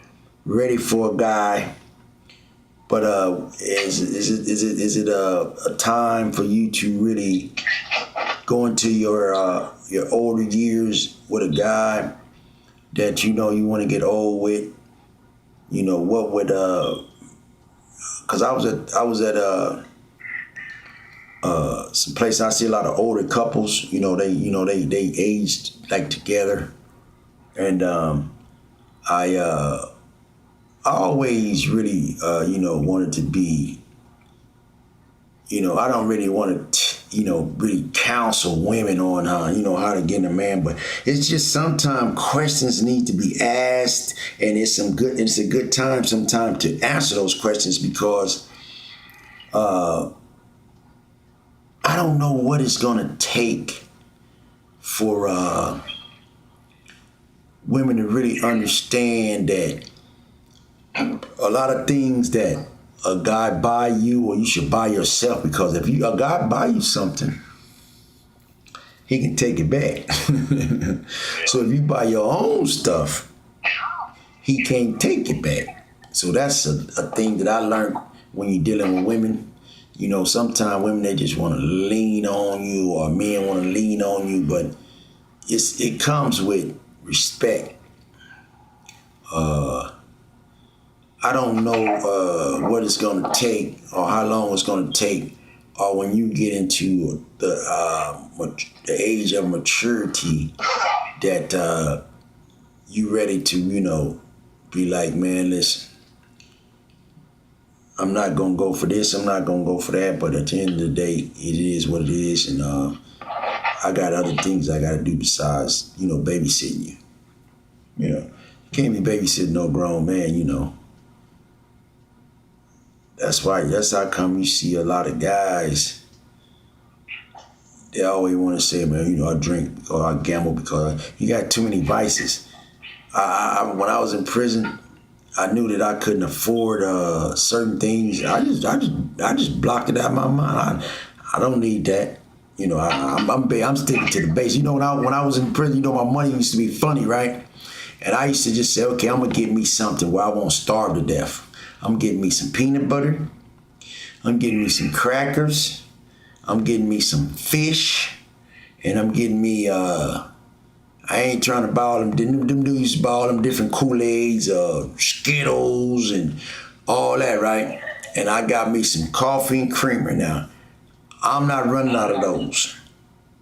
ready for a guy, But is it a time for you to really go into your older years with a guy that you know you want to get old with? You know, what would because I was at some place I see a lot of older couples. They aged like together, and I always really wanted to be. I don't really want to really counsel women on how to get a man, but it's just sometimes questions need to be asked, and it's a good time sometimes to answer those questions because I don't know what it's gonna take for women to really understand that a lot of things that a guy buy you or you should buy yourself, because if a guy buy you something, he can take it back. So if you buy your own stuff, he can't take it back. So that's a thing that I learned when you're dealing with women. Sometimes women, they just want to lean on you, or men want to lean on you, but it comes with respect. I don't know what it's going to take or how long it's going to take, or when you get into the age of maturity that you ready to, be like, man, listen, I'm not going to go for this, I'm not going to go for that, but at the end of the day, it is what it is, and I got other things I got to do besides, babysitting you. You can't be babysitting no grown man, That's how come you see a lot of guys, they always want to say, man, I drink or I gamble because you got too many vices. When I was in prison, I knew that I couldn't afford certain things. I just blocked it out of my mind. I don't need that. I'm sticking to the base. When I was in prison, my money used to be funny, right? And I used to just say, okay, I'm gonna get me something where I won't starve to death. I'm getting me some peanut butter. I'm getting me some crackers. I'm getting me some fish. And I'm getting me, I ain't trying to buy all them dudes used to buy all them different Kool-Aids, Skittles, and all that, right? And I got me some coffee and creamer now. I'm not running out of those.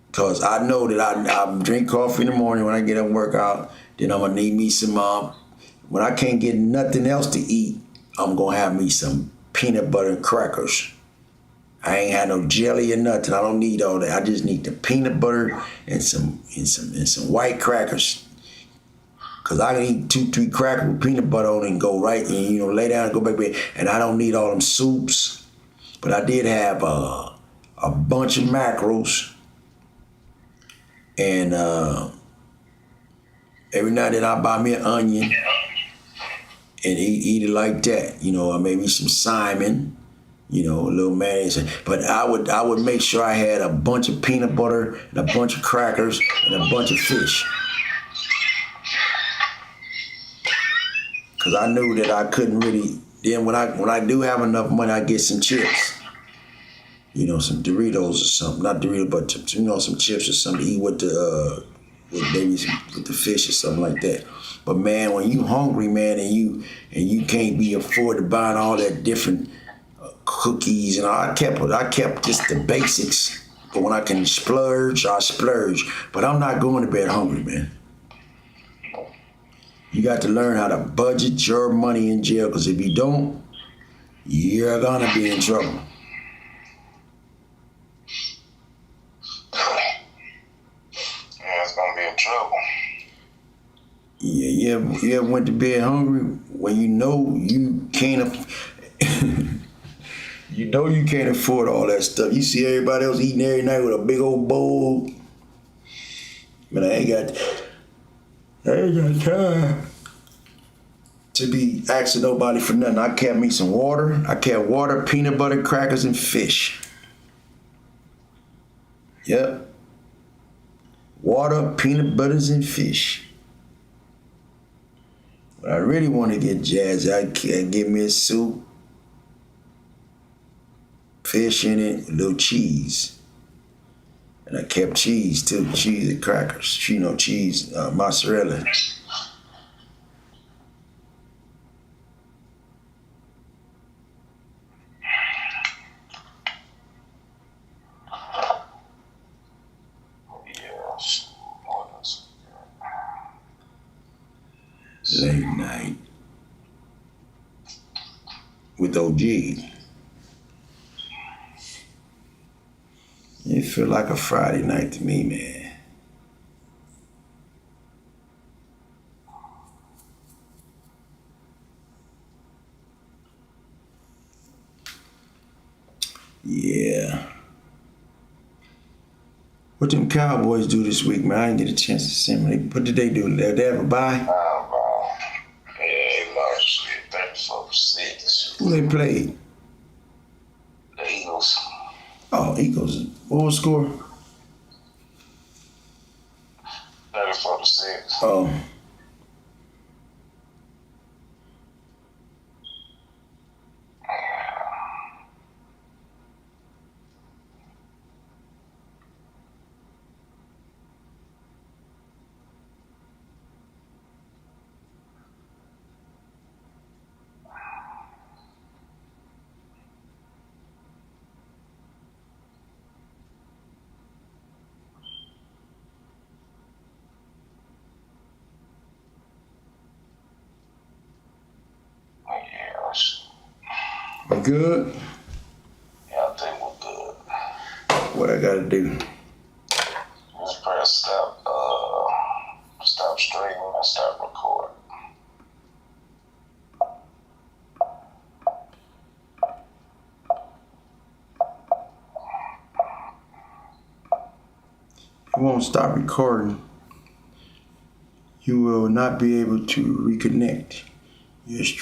Because I know that I drink coffee in the morning when I get up and work out. Then I'm going to need me some, when I can't get nothing else to eat, I'm going to have me some peanut butter and crackers. I ain't had no jelly or nothing. I don't need all that. I just need the peanut butter and some white crackers. Cause I can eat 2-3 crackers with peanut butter on it and go right and lay down and go back to bed. And I don't need all them soups. But I did have a bunch of mackerels. And every now and then I buy me an onion and eat it like that. I made me some Simon, a little mayonnaise. But I would make sure I had a bunch of peanut butter and a bunch of crackers and a bunch of fish. Cause I knew that I couldn't really. Then when I do have enough money, I get some chips. Some Doritos or something. Not Doritos, but some chips or something to eat with the fish or something like that. But man, when you hungry, man, and you can't be afford to buying all that different cookies and all, I kept just the basics. But when I can splurge, I splurge. But I'm not going to bed hungry, man. You got to learn how to budget your money in jail, because if you don't, you're gonna be in trouble. Yeah, it's gonna be in trouble. Yeah, you ever went to bed hungry when you know you can't you can't afford all that stuff. You see everybody else eating every night with a big old bowl. But I ain't got time to be asking nobody for nothing. I kept me some water. I kept water, peanut butter, crackers, and fish. Yep. Water, peanut butters, and fish. But I really want to get jazzed, I give me a soup, fish in it, a little cheese. And I kept cheese too, cheese and crackers. You know, cheese, mozzarella. Late night with OG. It feel like a Friday night to me, man. Yeah. What them Cowboys do this week, man? I didn't get a chance to see them. What did they do? Did they have a bye? Yeah, they lost 34-6. Who they played? The Eagles. Oh, Eagles. What was the score? 34-6. Oh. We good? Yeah, I think we're good. What I gotta do? Just press stop streaming and stop recording. It won't stop recording. You will not be able to reconnect your stream.